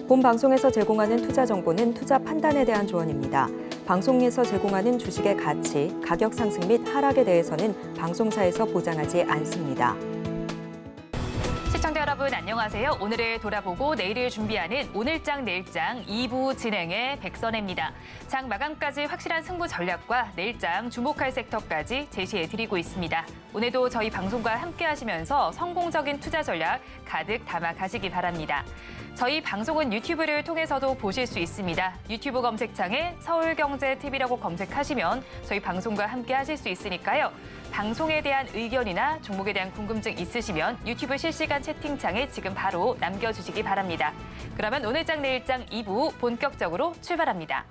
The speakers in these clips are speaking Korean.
본 방송에서 제공하는 투자 정보는 투자 판단에 대한 조언입니다. 방송에서 제공하는 주식의 가치, 가격 상승 및 하락에 대해서는 방송사에서 보장하지 않습니다. 시청자 여러분 안녕하세요. 오늘을 돌아보고 내일을 준비하는 오늘장 내일장 2부 진행의 백선혜입니다. 장 마감까지 확실한 승부 전략과 내일장 주목할 섹터까지 제시해드리고 있습니다. 오늘도 저희 방송과 함께 하시면서 성공적인 투자 전략 가득 담아 가시기 바랍니다. 저희 방송은 유튜브를 통해서도 보실 수 있습니다. 유튜브 검색창에 서울경제TV라고 검색하시면 저희 방송과 함께 하실 수 있으니까요. 방송에 대한 의견이나 종목에 대한 궁금증 있으시면 유튜브 실시간 채팅창에 지금 바로 남겨주시기 바랍니다. 그러면 오늘장 내일장 2부 본격적으로 출발합니다.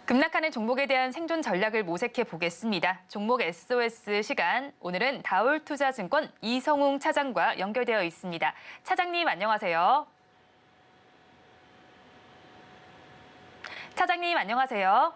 급락하는 종목에 대한 생존 전략을 모색해 보겠습니다. 종목 SOS 시간, 오늘은 다올투자증권 이성웅 차장과 연결되어 있습니다. 차장님 안녕하세요. 차장님 안녕하세요.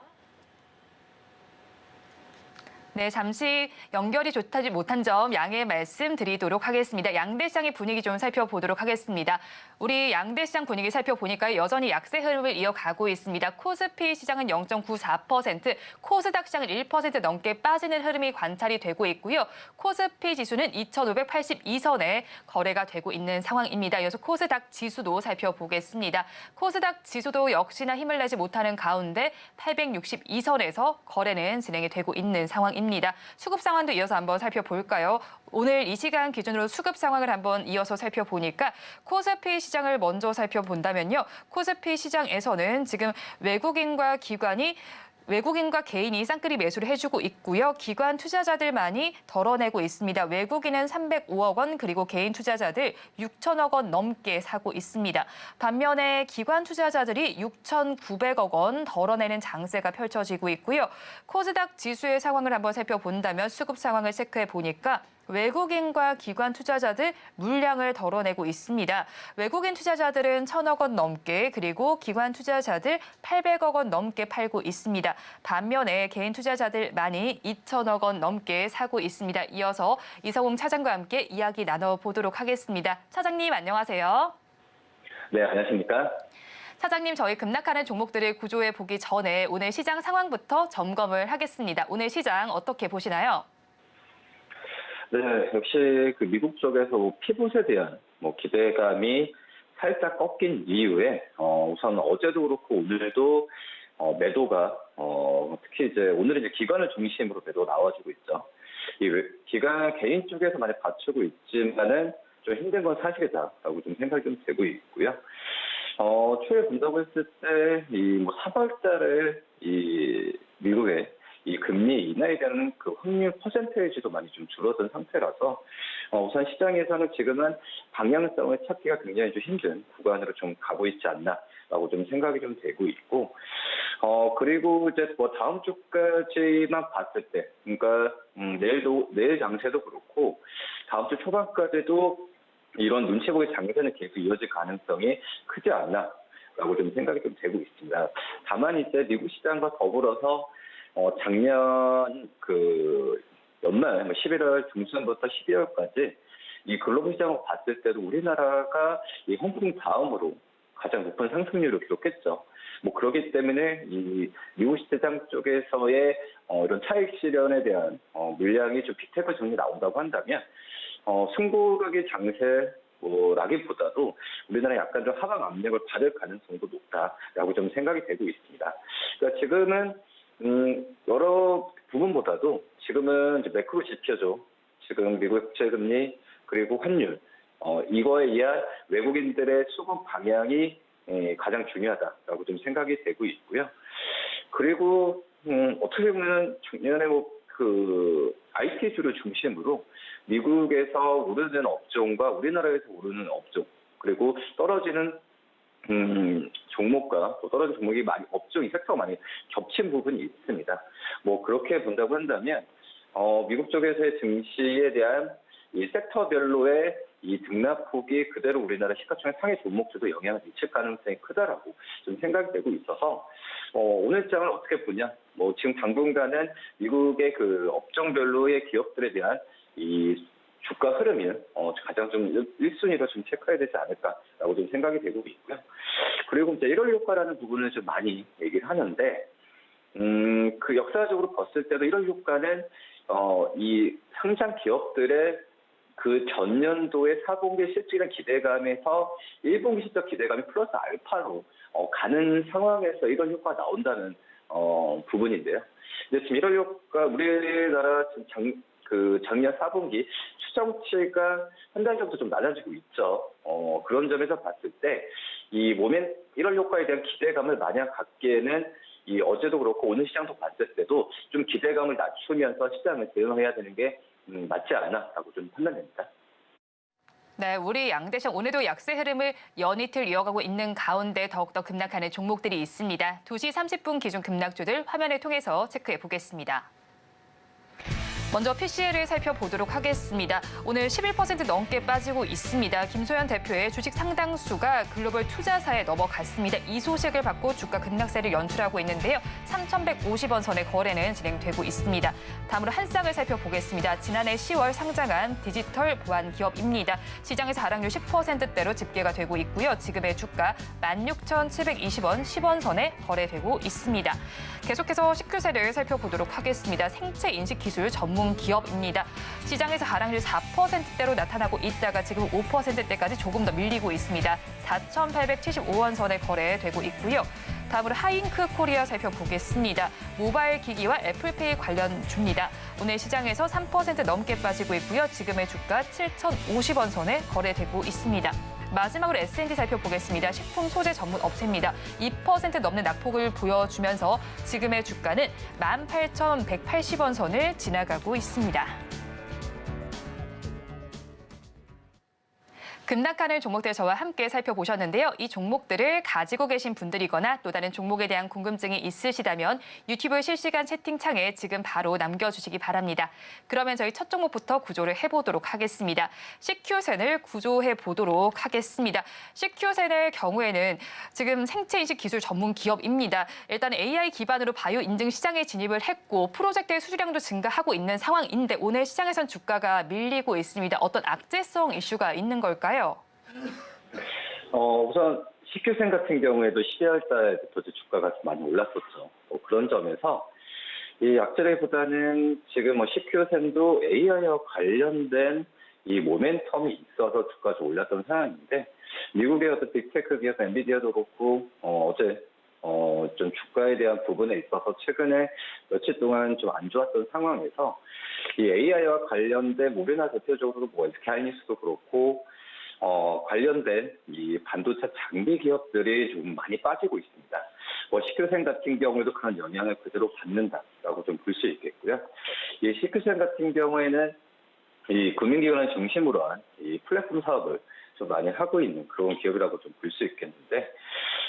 네, 잠시 연결이 좋지 못한 점 양해 말씀드리도록 하겠습니다. 양대 시장의 분위기 좀 살펴보도록 하겠습니다. 우리 양대 시장 분위기 살펴보니까 여전히 약세 흐름을 이어가고 있습니다. 코스피 시장은 0.94%, 코스닥 시장은 1% 넘게 빠지는 흐름이 관찰이 되고 있고요. 코스피 지수는 2,582선에 거래가 되고 있는 상황입니다. 이어서 코스닥 지수도 살펴보겠습니다. 코스닥 지수도 역시나 힘을 내지 못하는 가운데 862선에서 거래는 진행이 되고 있는 상황입니다. 수급 상황도 이어서 한번 살펴볼까요? 오늘 이 시간 기준으로 수급 상황을 한번 이어서 살펴보니까 코스피 시장을 먼저 살펴본다면요. 코스피 시장에서는 지금 외국인과 개인이 쌍끌이 매수를 해주고 있고요. 기관 투자자들만이 덜어내고 있습니다. 외국인은 305억 원, 그리고 개인 투자자들 6천억 원 넘게 사고 있습니다. 반면에 기관 투자자들이 6,900억 원 덜어내는 장세가 펼쳐지고 있고요. 코스닥 지수의 상황을 한번 살펴본다면 수급 상황을 체크해 보니까 외국인과 기관 투자자들 물량을 덜어내고 있습니다. 외국인 투자자들은 1,000억 원 넘게, 그리고 기관 투자자들 800억 원 넘게 팔고 있습니다. 반면에 개인 투자자들 많이 2,000억 원 넘게 사고 있습니다. 이어서 이성웅 차장과 함께 이야기 나눠보도록 하겠습니다. 차장님 안녕하세요. 네, 안녕하십니까? 차장님, 저희 급락하는 종목들을 구조해 보기 전에 오늘 시장 상황부터 점검을 하겠습니다. 오늘 시장 어떻게 보시나요? 네, 역시 그 미국 쪽에서 피봇에 대한 기대감이 살짝 꺾인 이후에 우선 어제도 그렇고 오늘도 매도가 특히 이제 오늘은 이제 기관을 중심으로 매도가 나와주고 있죠. 이 기관 개인 쪽에서 많이 받치고 있지만은 좀 힘든 건 사실이다라고 좀 생각이 좀 되고 있고요. 초에 본다고 했을 때 이 3월달에 이 미국의 이 금리 인하에 대한 그 확률 퍼센테이지도 많이 좀 줄어든 상태라서 우선 시장에서는 지금은 방향성을 찾기가 굉장히 좀 힘든 구간으로 좀 가고 있지 않나라고 좀 생각이 좀 되고 있고 그리고 이제 다음 주까지만 봤을 때, 그러니까 내일 장세도 그렇고 다음 주 초반까지도 이런 눈치 보기 장세는 계속 이어질 가능성이 크지 않나라고 좀 생각이 좀 되고 있습니다. 다만 이제 미국 시장과 더불어서 작년 그 연말 11월 중순부터 12월까지 이 글로벌 시장을 봤을 때도 우리나라가 이 홍콩 다음으로 가장 높은 상승률을 기록했죠. 그렇기 때문에 이 미국 시장 쪽에서의 이런 차익 실현에 대한 물량이 좀 빅테크 정리 나온다고 한다면 승부욕의 장세 라기보다도 우리나라 약간 좀 하방 압력을 받을 가능성도 높다라고 좀 생각이 되고 있습니다. 그러니까 지금은 여러 부분보다도 지금은 이제 매크로 지표죠. 지금 미국 국채금리 그리고 환율 이거에 의한 외국인들의 수급 방향이 가장 중요하다라고 좀 생각이 되고 있고요. 그리고 어떻게 보면 작년에 그 IT주를 중심으로 미국에서 오르는 업종과 우리나라에서 오르는 업종 그리고 떨어지는 종목과 또 떨어진 종목이 많이 업종이 섹터가 많이 겹친 부분이 있습니다. 그렇게 본다고 한다면 미국 쪽에서의 증시에 대한 이 섹터별로의 이 등락폭이 그대로 우리나라 시가총액 상위 종목들도 영향을 미칠 가능성이 크다라고 좀 생각이 되고 있어서 오늘 장을 어떻게 보냐? 지금 당분간은 미국의 그 업종별로의 기업들에 대한 이 주가 흐름을 가장 좀 1순위로 좀 체크해야 되지 않을까라고 좀 생각이 되고 있고요. 그리고 이제 1월 효과라는 부분을 좀 많이 얘기를 하는데, 그 역사적으로 봤을 때도 1월 효과는 이 상장 기업들의 그 전년도의 4분기 실질적 기대감에서 1분기 실적 기대감이 플러스 알파로 가는 상황에서 1월 효과가 나온다는 부분인데요. 근데 지금 1월 효과 우리나라 작년 4분기 추정치가 한 달 정도 좀 낮아지고 있죠. 그런 점에서 봤을 때 이 1월 효과에 대한 기대감을 마냥 갖기에는 이 어제도 그렇고 오늘 시장도 봤을 때도 좀 기대감을 낮추면서 시장을 대응해야 되는 게 맞지 않나라고 좀 판단됩니다. 네, 우리 양대시장 오늘도 약세 흐름을 연이틀 이어가고 있는 가운데 더욱더 급락하는 종목들이 있습니다. 2시 30분 기준 급락주들 화면을 통해서 체크해 보겠습니다. 먼저 PCL을 살펴보도록 하겠습니다. 오늘 11% 넘게 빠지고 있습니다. 김소연 대표의 주식 상당수가 글로벌 투자사에 넘어갔습니다. 이 소식을 받고 주가 급락세를 연출하고 있는데요. 3,150원 선의 거래는 진행되고 있습니다. 다음으로 한쌍을 살펴보겠습니다. 지난해 10월 상장한 디지털 보안 기업입니다. 시장에서 하락률 10%대로 집계가 되고 있고요. 지금의 주가 16,720원 10원 선에 거래되고 있습니다. 계속해서 CQ세를 살펴보도록 하겠습니다. 생체 인식 기술 전문 기업입니다. 시장에서 하락률 4%대로 나타나고 있다가 지금 5%대까지 조금 더 밀리고 있습니다. 4,875원 선에 거래되고 있고요. 다음으로 하잉크 코리아 살펴보겠습니다. 모바일 기기와 애플페이 관련주입니다. 오늘 시장에서 3% 넘게 빠지고 있고요. 지금의 주가 7,050원 선에 거래되고 있습니다. 마지막으로 S&D 살펴보겠습니다. 식품 소재 전문 업체입니다. 2% 넘는 낙폭을 보여주면서 지금의 주가는 18,180원 선을 지나가고 있습니다. 급락하는 종목들 저와 함께 살펴보셨는데요. 이 종목들을 가지고 계신 분들이거나 또 다른 종목에 대한 궁금증이 있으시다면 유튜브 실시간 채팅창에 지금 바로 남겨주시기 바랍니다. 그러면 저희 첫 종목부터 구조를 해보도록 하겠습니다. CQ센을 구조해 보도록 하겠습니다. CQ센의 경우에는 지금 생체인식 기술 전문 기업입니다. 일단 AI 기반으로 바이오 인증 시장에 진입을 했고 프로젝트의 수주량도 증가하고 있는 상황인데 오늘 시장에선 주가가 밀리고 있습니다. 어떤 악재성 이슈가 있는 걸까요? 우선 CQ센 같은 경우에도 12월 달부터 주가가 많이 올랐었죠. 그런 점에서 이 악재보다는 지금 CQ센도 AI와 관련된 이 모멘텀이 있어서 주가가 좀 올랐던 상황인데 미국의 어떤 빅테크 기업 엔비디아도 그렇고 어제 좀 주가에 대한 부분에 있어서 최근에 며칠 동안 좀 안 좋았던 상황에서 이 AI와 관련된 모레나 대표적으로 SK 하이닉스도 그렇고 관련된 이 반도체 장비 기업들이 좀 많이 빠지고 있습니다. CQ센 같은 경우에도 그런 영향을 그대로 받는다라고 좀 볼 수 있겠고요. 이 CQ센 같은 경우에는 이 금융기관을 중심으로 한 이 플랫폼 사업을 좀 많이 하고 있는 그런 기업이라고 좀 볼 수 있겠는데,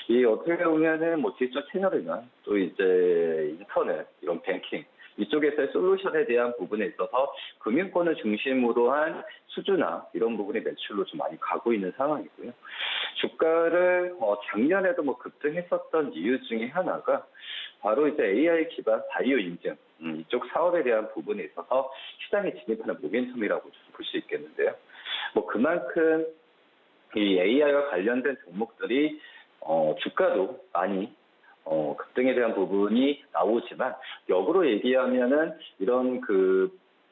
이 어떻게 보면은 디지털 채널이나 또 이제 인터넷 이런 뱅킹 이쪽에서의 솔루션에 대한 부분에 있어서 금융권을 중심으로 한 수주나 이런 부분의 매출로 좀 많이 가고 있는 상황이고요. 주가를 작년에도 급등했었던 이유 중에 하나가 바로 이제 AI 기반 바이오 인증 이쪽 사업에 대한 부분에 있어서 시장에 진입하는 모멘텀이라고 볼 수 있겠는데요. 그만큼 이 AI와 관련된 종목들이 주가도 많이 급등에 대한 부분이 나오지만 역으로 얘기하면은 이런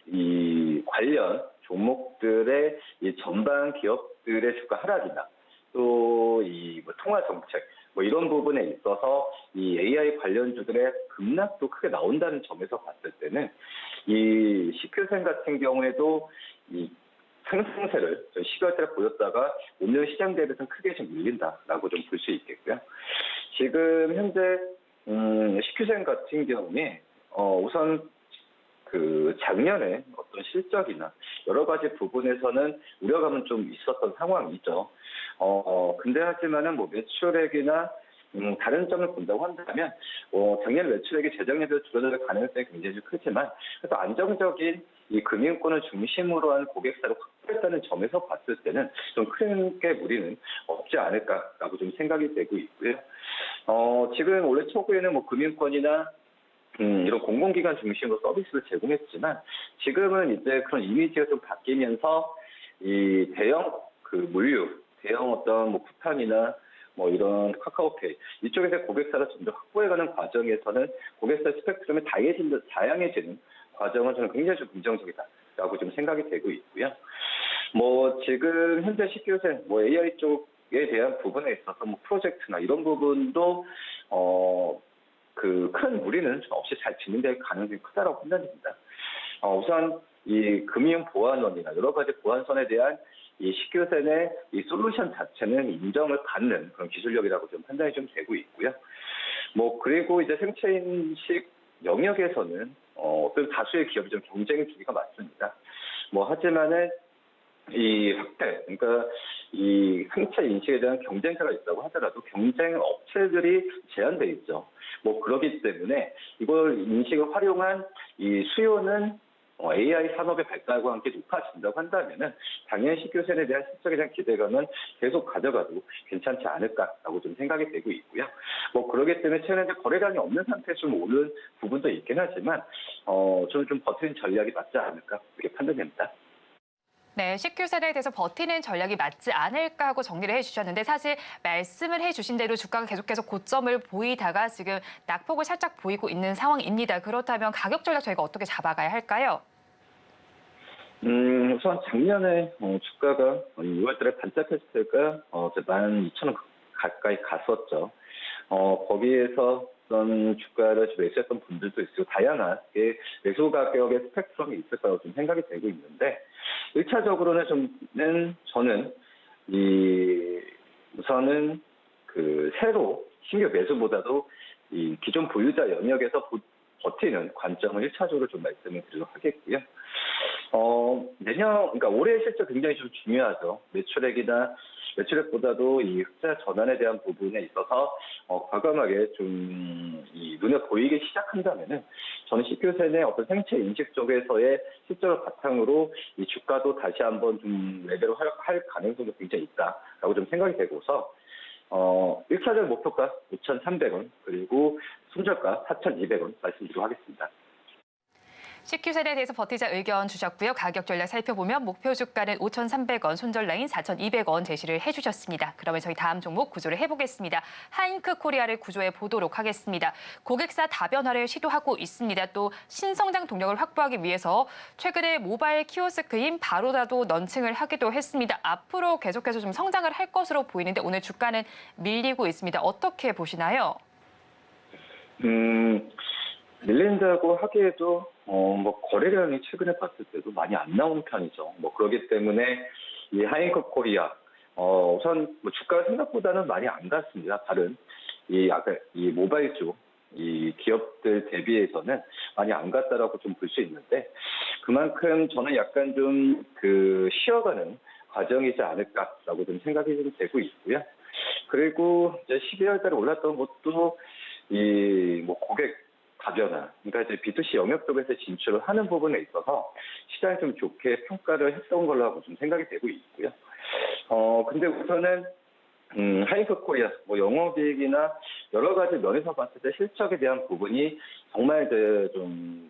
이 관련 종목들의 이 전방 기업들의 주가 하락이나 또 이 통화 정책 이런 부분에 있어서 이 AI 관련주들의 급락도 크게 나온다는 점에서 봤을 때는 이 CQ센 같은 경우에도 이 상승세를 12월 달에 보였다가 오늘 시장 대비해서 크게 좀 밀린다라고 좀 볼 수 있겠고요. 지금 현재 CQ센 같은 경우에 우선 작년에 어떤 실적이나 여러 가지 부분에서는 우려감은 좀 있었던 상황이죠. 근데 하지만은 매출액이나 다른 점을 본다고 한다면 작년 매출액이 재작년에 비해서 줄어들 가능성이 굉장히 크지만 그래서 안정적인 이 금융권을 중심으로 한 고객사를 했다는 점에서 봤을 때는 좀 크게 무리는 없지 않을까라고 좀 생각이 되고 있고요. 지금 올해 초구에는 뭐 금융권이나 이런 공공기관 중심으로 서비스를 제공했지만 지금은 이제 그런 이미지가 좀 바뀌면서 이 대형 물류, 대형 어떤 뭐 쿠팡이나 뭐 이런 카카오페이 이쪽에서 고객사를 점점 확보해가는 과정에서는 고객사 스펙트럼이 다양해지는 과정은 저는 굉장히 좀 긍정적이다라고 좀 생각이 되고 있고요. 뭐 지금 현재 식교생 뭐 AI 쪽에 대한 부분에 있어서 뭐 프로젝트나 이런 부분도 큰 무리는 좀 없이 잘 진행될 가능성이 크다라고 판단됩니다. 우선 이 금융보안원이나 여러 가지 보안선에 대한 이 식교센의 이 솔루션 자체는 인정을 받는 그런 기술력이라고 좀 판단이 좀 되고 있고요. 뭐 그리고 이제 생체 인식 영역에서는 어떤 다수의 기업이 좀 경쟁 주기가 맞습니다. 뭐 하지만은 이 확대, 그러니까 이 생체 인식에 대한 경쟁사가 있다고 하더라도 경쟁 업체들이 제한돼 있죠. 뭐 그렇기 때문에 이걸 인식을 활용한 이 수요는 AI 산업의 발달과 함께 높아진다고 한다면은 당연히 식교센에 대한 실적에 대한 기대감은 계속 가져가도 괜찮지 않을까라고 좀 생각이 되고 있고요. 뭐 그러기 때문에 최근에 거래량이 없는 상태에서 좀 오른 부분도 있긴 하지만 저는 좀 버티는 전략이 맞지 않을까 그렇게 판단됩니다. 네, 식규세에 대해서 버티는 전략이 맞지 않을까 하고 정리를 해주셨는데 사실 말씀을 해주신 대로 주가가 계속해서 고점을 보이다가 지금 낙폭을 살짝 보이고 있는 상황입니다. 그렇다면 가격 전략 저희가 어떻게 잡아가야 할까요? 우선 작년에 주가가 6월달에 반짝했을 때가 12,000원 가까이 갔었죠. 거기에서 어떤 주가를 매수했던 분들도 있고 다양하게 매수 가격의 스펙트럼이 있을 거라고 좀 생각이 되고 있는데 1차적으로는 저는 우선은 새로 신규 매수보다도 이 기존 보유자 영역에서 버티는 관점을 1차적으로 좀 말씀을 드리도록 하겠고요. 그러니까 올해 실적 굉장히 좀 중요하죠. 매출액보다도 이 흑자 전환에 대한 부분에 있어서 과감하게 좀 이 눈에 보이기 시작한다면은 저는 식교센의 어떤 생체 인식 쪽에서의 실적을 바탕으로 이 주가도 다시 한번 좀 레벨을 할 가능성도 굉장히 있다라고 좀 생각이 되고서 1차적 목표가 5,300원 그리고 손절가 4,200원 말씀드리도록 하겠습니다. 식규세에 대해서 버티자 의견 주셨고요. 가격 전략 살펴보면 목표 주가는 5,300원, 손절 라인 4,200원 제시를 해주셨습니다. 그러면 저희 다음 종목 구조를 해보겠습니다. 하잉크 코리아를 구조해 보도록 하겠습니다. 고객사 다변화를 시도하고 있습니다. 또 신성장 동력을 확보하기 위해서 최근에 모바일 키오스크인 바로다도 런칭을 하기도 했습니다. 앞으로 계속해서 좀 성장을 할 것으로 보이는데 오늘 주가는 밀리고 있습니다. 어떻게 보시나요? 밀린다고 하기에도 뭐 거래량이 최근에 봤을 때도 많이 안 나오는 편이죠. 뭐 그렇기 때문에 이 하잉크 코리아 우선 뭐 주가가 생각보다는 많이 안 갔습니다. 다른 이 모바일 쪽 이 기업들 대비해서는 많이 안 갔다라고 좀 볼 수 있는데 그만큼 저는 약간 좀 쉬어가는 과정이지 않을까라고 좀 생각이 좀 되고 있고요. 그리고 이제 12월 달에 올랐던 것도 이 뭐 고객 다변화, 그러니까 이제 B2C 영역 쪽에서 진출을 하는 부분에 있어서 시장이 좀 좋게 평가를 했던 걸로 하고 좀 생각이 되고 있고요. 근데 우선은 하잉크 코리아, 뭐 영업이익이나 여러 가지 면에서 봤을 때 실적에 대한 부분이 정말 이제 좀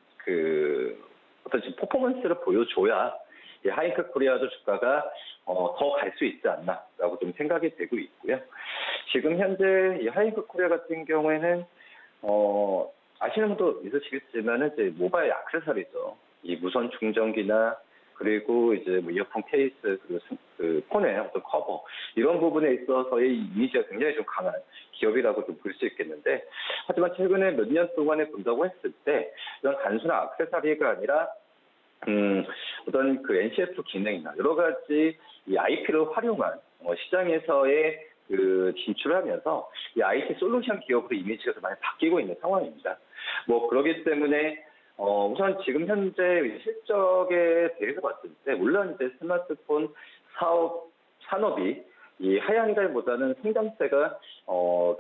어떤 지금 퍼포먼스를 보여줘야 이 하잉크 코리아도 주가가 더 갈 수 있지 않나라고 좀 생각이 되고 있고요. 지금 현재 이 하잉크 코리아 같은 경우에는 아시는 분도 있으시겠지만은 이제 모바일 액세서리죠. 이 무선 충전기나 그리고 이제 뭐 이어폰 케이스 그리고 폰의 어떤 커버 이런 부분에 있어서의 이미지가 굉장히 좀 강한 기업이라고 좀 볼 수 있겠는데 하지만 최근에 몇 년 동안에 본다고 했을 때 이런 단순한 액세서리가 아니라 어떤 NCF 기능이나 여러 가지 이 IP를 활용한 시장에서의 진출하면서 이 IT 솔루션 기업으로 이미지가 좀 많이 바뀌고 있는 상황입니다. 뭐 그렇기 때문에 우선 지금 현재 실적에 대해서 봤을 때 물론 이제 스마트폰 산업이 이 하향이라기보다는 성장세가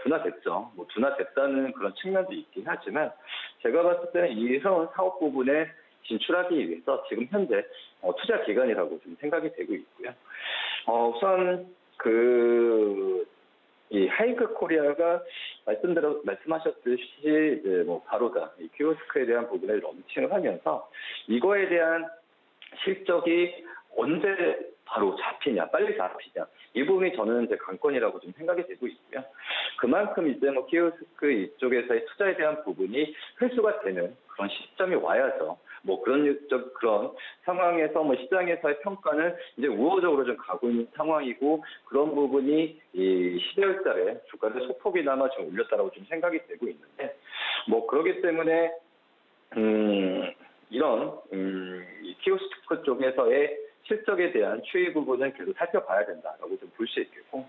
둔화됐죠. 뭐 둔화됐다는 그런 측면도 있긴 하지만 제가 봤을 때는 이런 사업 부분에 진출하기 위해서 지금 현재 투자 기간이라고 좀 생각이 되고 있고요. 우선 이 하이크 코리아가 말씀하셨듯이 이제 뭐 바로다 이 키오스크에 대한 부분을 런칭을 하면서 이거에 대한 실적이 언제 바로 잡히냐, 빨리 잡히냐 이 부분이 저는 이제 관건이라고 좀 생각이 되고 있고요. 그만큼 이제 뭐 키오스크 이쪽에서의 투자에 대한 부분이 회수가 되는 그런 시점이 와야죠. 뭐 그런 상황에서 뭐 시장에서의 평가는 이제 우호적으로 좀 가고 있는 상황이고 그런 부분이 이 12월 달에 주가를 소폭이나마 좀 올렸다라고 좀 생각이 되고 있는데 뭐 그렇기 때문에 이런 이 키오스크 쪽에서의 실적에 대한 추이 부분은 계속 살펴봐야 된다라고 좀 볼 수 있겠고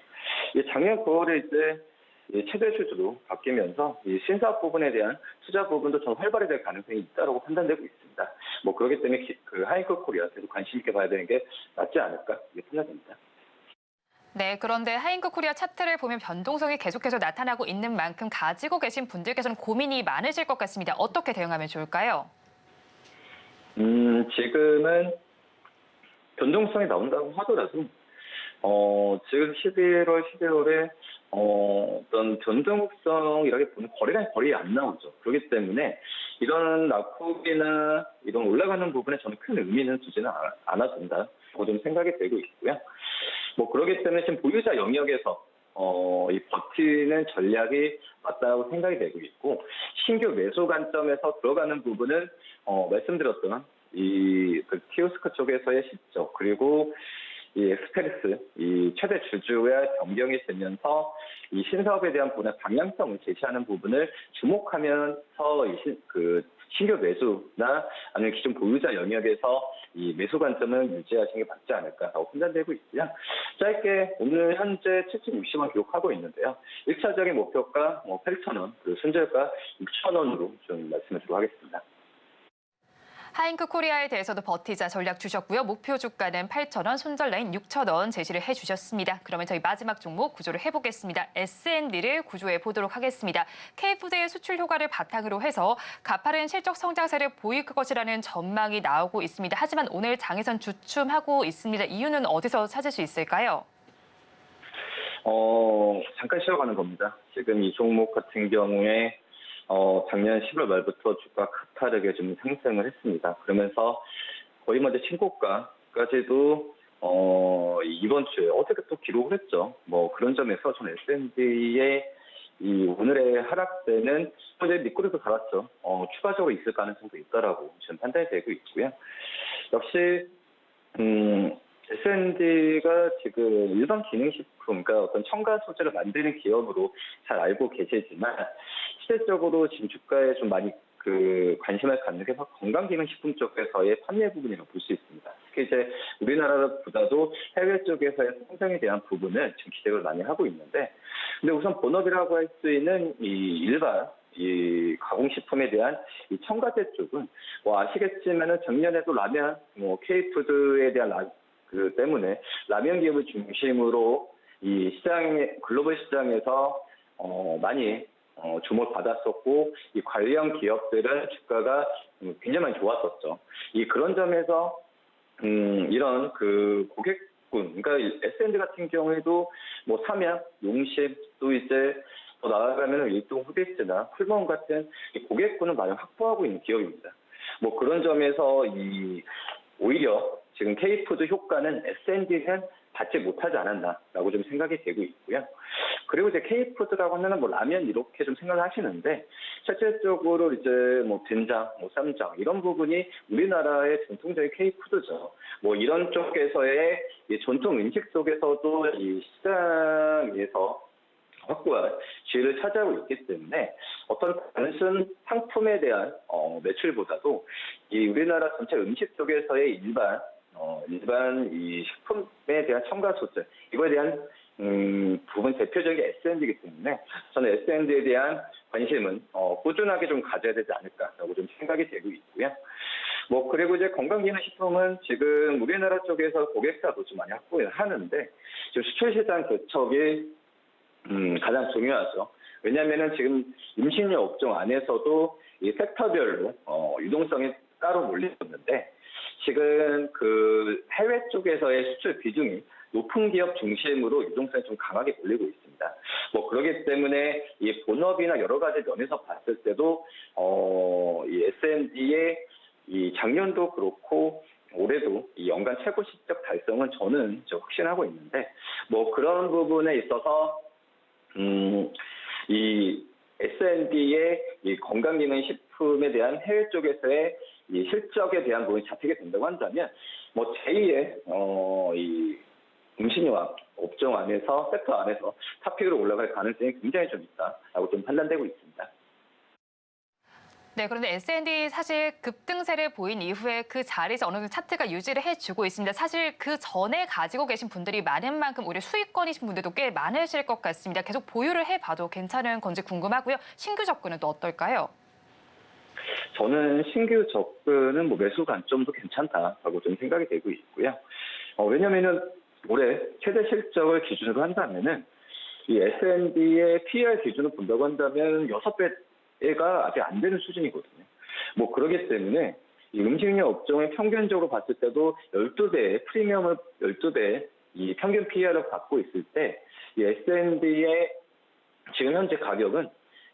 작년 9월에 이제 최대 주주로 바뀌면서 이 신사업 부분에 대한 투자 부분도 좀 활발해질 가능성이 있다고 판단되고 있습니다. 뭐 그렇기 때문에 그 하이크 코리아 계속 관심 있게 봐야 되는 게 맞지 않을까 이렇게 생각됩니다. 네, 그런데 하이크 코리아 차트를 보면 변동성이 계속해서 나타나고 있는 만큼 가지고 계신 분들께서는 고민이 많으실 것 같습니다. 어떻게 대응하면 좋을까요? 지금은 변동성이 나온다고 하더라도 지금 11월, 12월에 어떤 변동성이라고 보는 거래량이 안 나오죠. 그렇기 때문에 이런 낙폭이나 이런 올라가는 부분에 저는 큰 의미는 두지는 않아도 된다고 좀 생각이 되고 있고요. 뭐 그렇기 때문에 지금 보유자 영역에서 이 버티는 전략이 맞다고 생각이 되고 있고 신규 매수 관점에서 들어가는 부분은 말씀드렸던 그 키오스크 쪽에서의 실적 그리고 이 엑스페리스 이 최대 주주와 변경이 되면서 이 신사업에 대한 부분의 방향성을 제시하는 부분을 주목하면서 신규 매수나 아니면 기존 보유자 영역에서 이 매수 관점을 유지하시는 게 맞지 않을까라고 판단되고 있고요. 짧게 오늘 현재 760원 기록하고 있는데요. 1차적인 목표가 8,000원, 그리고 손절가 6,000원으로 좀 말씀드리도록 하겠습니다. 하이크 코리아에 대해서도 버티자 전략 주셨고요. 목표 주가는 8,000원, 손절 라인 6,000원 제시를 해주셨습니다. 그러면 저희 마지막 종목 구조를 해보겠습니다. S&D를 구조해 보도록 하겠습니다. K푸드의 수출 효과를 바탕으로 해서 가파른 실적 성장세를 보일 것이라는 전망이 나오고 있습니다. 하지만 오늘 장에선 주춤하고 있습니다. 이유는 어디서 찾을 수 있을까요? 잠깐 쉬어가는 겁니다. 지금 이 종목 같은 경우에 작년 10월 말부터 주가 가파르게 좀 상승을 했습니다. 그러면서 거의 먼저 신고가까지도 이번 주에 어떻게 또 기록을 했죠. 뭐 그런 점에서 저는 S&D의 이 오늘의 하락세는 현재 밑꼬리도 달았죠. 추가적으로 있을 가능성도 있다라고 저는 판단이 되고 있고요. 역시 S&D가 지금 일반 기능식품, 그러니까 어떤 첨가 소재를 만드는 기업으로 잘 알고 계시지만 실질적으로 지금 주가에 좀 많이 관심을 갖는 게 건강기능식품 쪽에서의 판매 부분이라고 볼 수 있습니다. 특히 이제 우리나라보다도 해외 쪽에서의 성장에 대한 부분을 지금 기대를 많이 하고 있는데, 근데 우선 본업이라고 할 수 있는 일반 가공식품에 대한 이 첨가제 쪽은 아시겠지만은 작년에도 라면, K푸드에 대한 때문에 라면 기업을 중심으로 이 글로벌 시장에서 많이 주목을 받았었고 이 관련 기업들은 주가가 굉장히 많이 좋았었죠. 그런 점에서 이런 고객군, 그러니까 S&D 같은 경우에도 삼양, 용심 또 이제 더 나아가면 일동 후베이스나 풀몬 같은 고객군을 많이 확보하고 있는 기업입니다. 뭐 그런 점에서 오히려 지금 K푸드 효과는 S&D는 받지 못하지 않았나라고 좀 생각이 되고 있고요. 그리고 이제 K푸드라고 하면은 라면 이렇게 좀 생각을 하시는데 실질적으로 이제 된장, 쌈장 이런 부분이 우리나라의 전통적인 K푸드죠. 이런 쪽에서의 전통 음식 속에서도 이 시장에서 확고한 지위를 차지하고 있기 때문에 어떤 단순 상품에 대한 매출보다도 우리나라 전체 음식 쪽에서의 일반 이 식품에 대한 첨가 소재 이거에 대한 부분 대표적인 S&D이기 때문에 저는 S&D에 대한 관심은 꾸준하게 좀 가져야 되지 않을까라고 좀 생각이 되고 있고요. 그리고 이제 건강기능식품은 지금 우리나라 쪽에서 고객사도 좀 많이 확보를 하는데 지금 수출시장 개척이 가장 중요하죠. 왜냐하면은 지금 임신료 업종 안에서도 이 섹터별로 유동성이 따로 몰리다 아직은 그 해외 쪽에서의 수출 비중이 높은 기업 중심으로 유동성이 좀 강하게 몰리고 있습니다. 뭐 그렇기 때문에 이 본업이나 여러 가지 면에서 봤을 때도 이 S&D의 이 작년도 그렇고 올해도 이 연간 최고 실적 달성은 저는 확신하고 있는데 뭐 그런 부분에 있어서 이 S&D의 이 건강기능식품에 대한 해외 쪽에서의 이 실적에 대한 부분이 잡히게 된다고 한다면 뭐 제2의 이 음식료와 업종 안에서 섹터 안에서 탑픽으로 올라갈 가능성이 굉장히 좀 있다라고 좀 판단되고 있습니다. 네, 그런데 S&D 사실 급등세를 보인 이후에 그 자리에서 어느 정도 차트가 유지를 해주고 있습니다. 사실 그 전에 가지고 계신 분들이 많은 만큼 오히려 수익권이신 분들도 꽤 많으실 것 같습니다. 계속 보유를 해봐도 괜찮은 건지 궁금하고요. 신규 접근은 또 어떨까요? 저는 신규 접근은 뭐 매수 관점도 괜찮다라고 좀 생각이 되고 있고요. 왜냐면은 올해 최대 실적을 기준으로 한다면은 이 S&D의 PER 기준으로 본다고 한다면 6배가 아직 안 되는 수준이거든요. 뭐 그렇기 때문에 이 음식료 업종의 평균적으로 봤을 때도 12배, 프리미엄을 12배 이 평균 PER을 갖고 있을 때 이 S&D의 지금 현재 가격은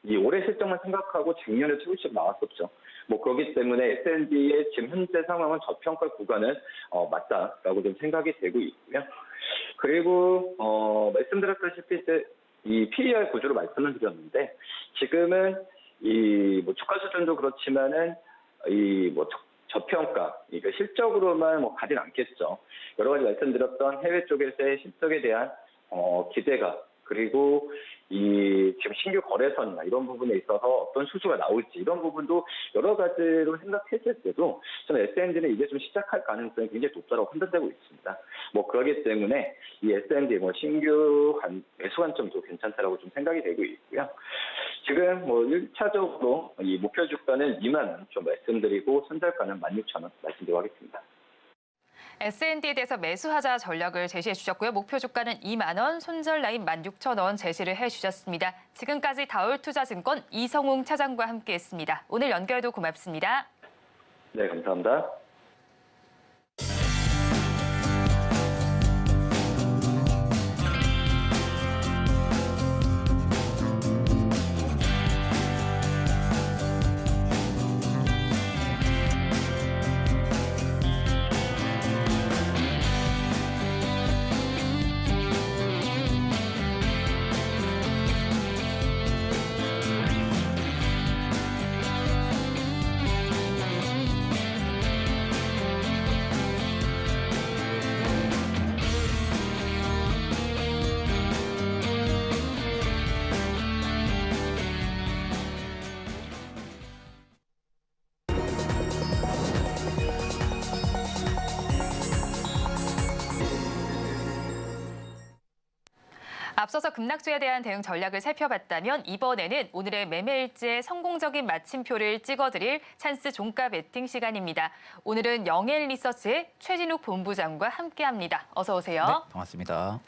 이 올해 실적만 생각하고 작년에 최고치로 나왔었죠. 뭐 그렇기 때문에 S&D의 지금 현재 상황은 저평가 구간은 맞다라고 좀 생각이 되고 있고요. 그리고 말씀드렸다시피 이제 이 PER 구조로 말씀을 드렸는데 지금은 이 뭐 주가 수준도 그렇지만은 이 뭐 저평가, 그러니까 실적으로만 뭐 가진 않겠죠. 여러 가지 말씀드렸던 해외 쪽에서의 실적에 대한 기대가 그리고 이 지금 신규 거래선이나 이런 부분에 있어서 어떤 수주가 나올지 이런 부분도 여러 가지로 생각했을 때도 저는 S&D는 이제 좀 시작할 가능성이 굉장히 높다고 판단되고 있습니다. 뭐 그렇기 때문에 이 S&D 뭐 신규 매수 관점도 괜찮다라고 좀 생각이 되고 있고요. 지금 뭐 1차적으로 이 목표 주가는 2만 원 좀 말씀드리고 손절가는 16,000원 말씀드리고 하겠습니다. S&D에 대해서 매수하자 전략을 제시해 주셨고요. 목표 주가는 2만 원, 손절 라인 16,000원 제시를 해주셨습니다. 지금까지 다올투자증권 이성웅 차장과 함께했습니다. 오늘 연결도 고맙습니다. 네, 감사합니다. 앞서서 급락주에 대한 대응 전략을 살펴봤다면 이번에는 오늘의 매매일지에 성공적인 마침표를 찍어드릴 찬스 종가 베팅 시간입니다. 오늘은 영엘리서치의 최진욱 본부장과 함께합니다. 어서 오세요. 네, 반갑습니다.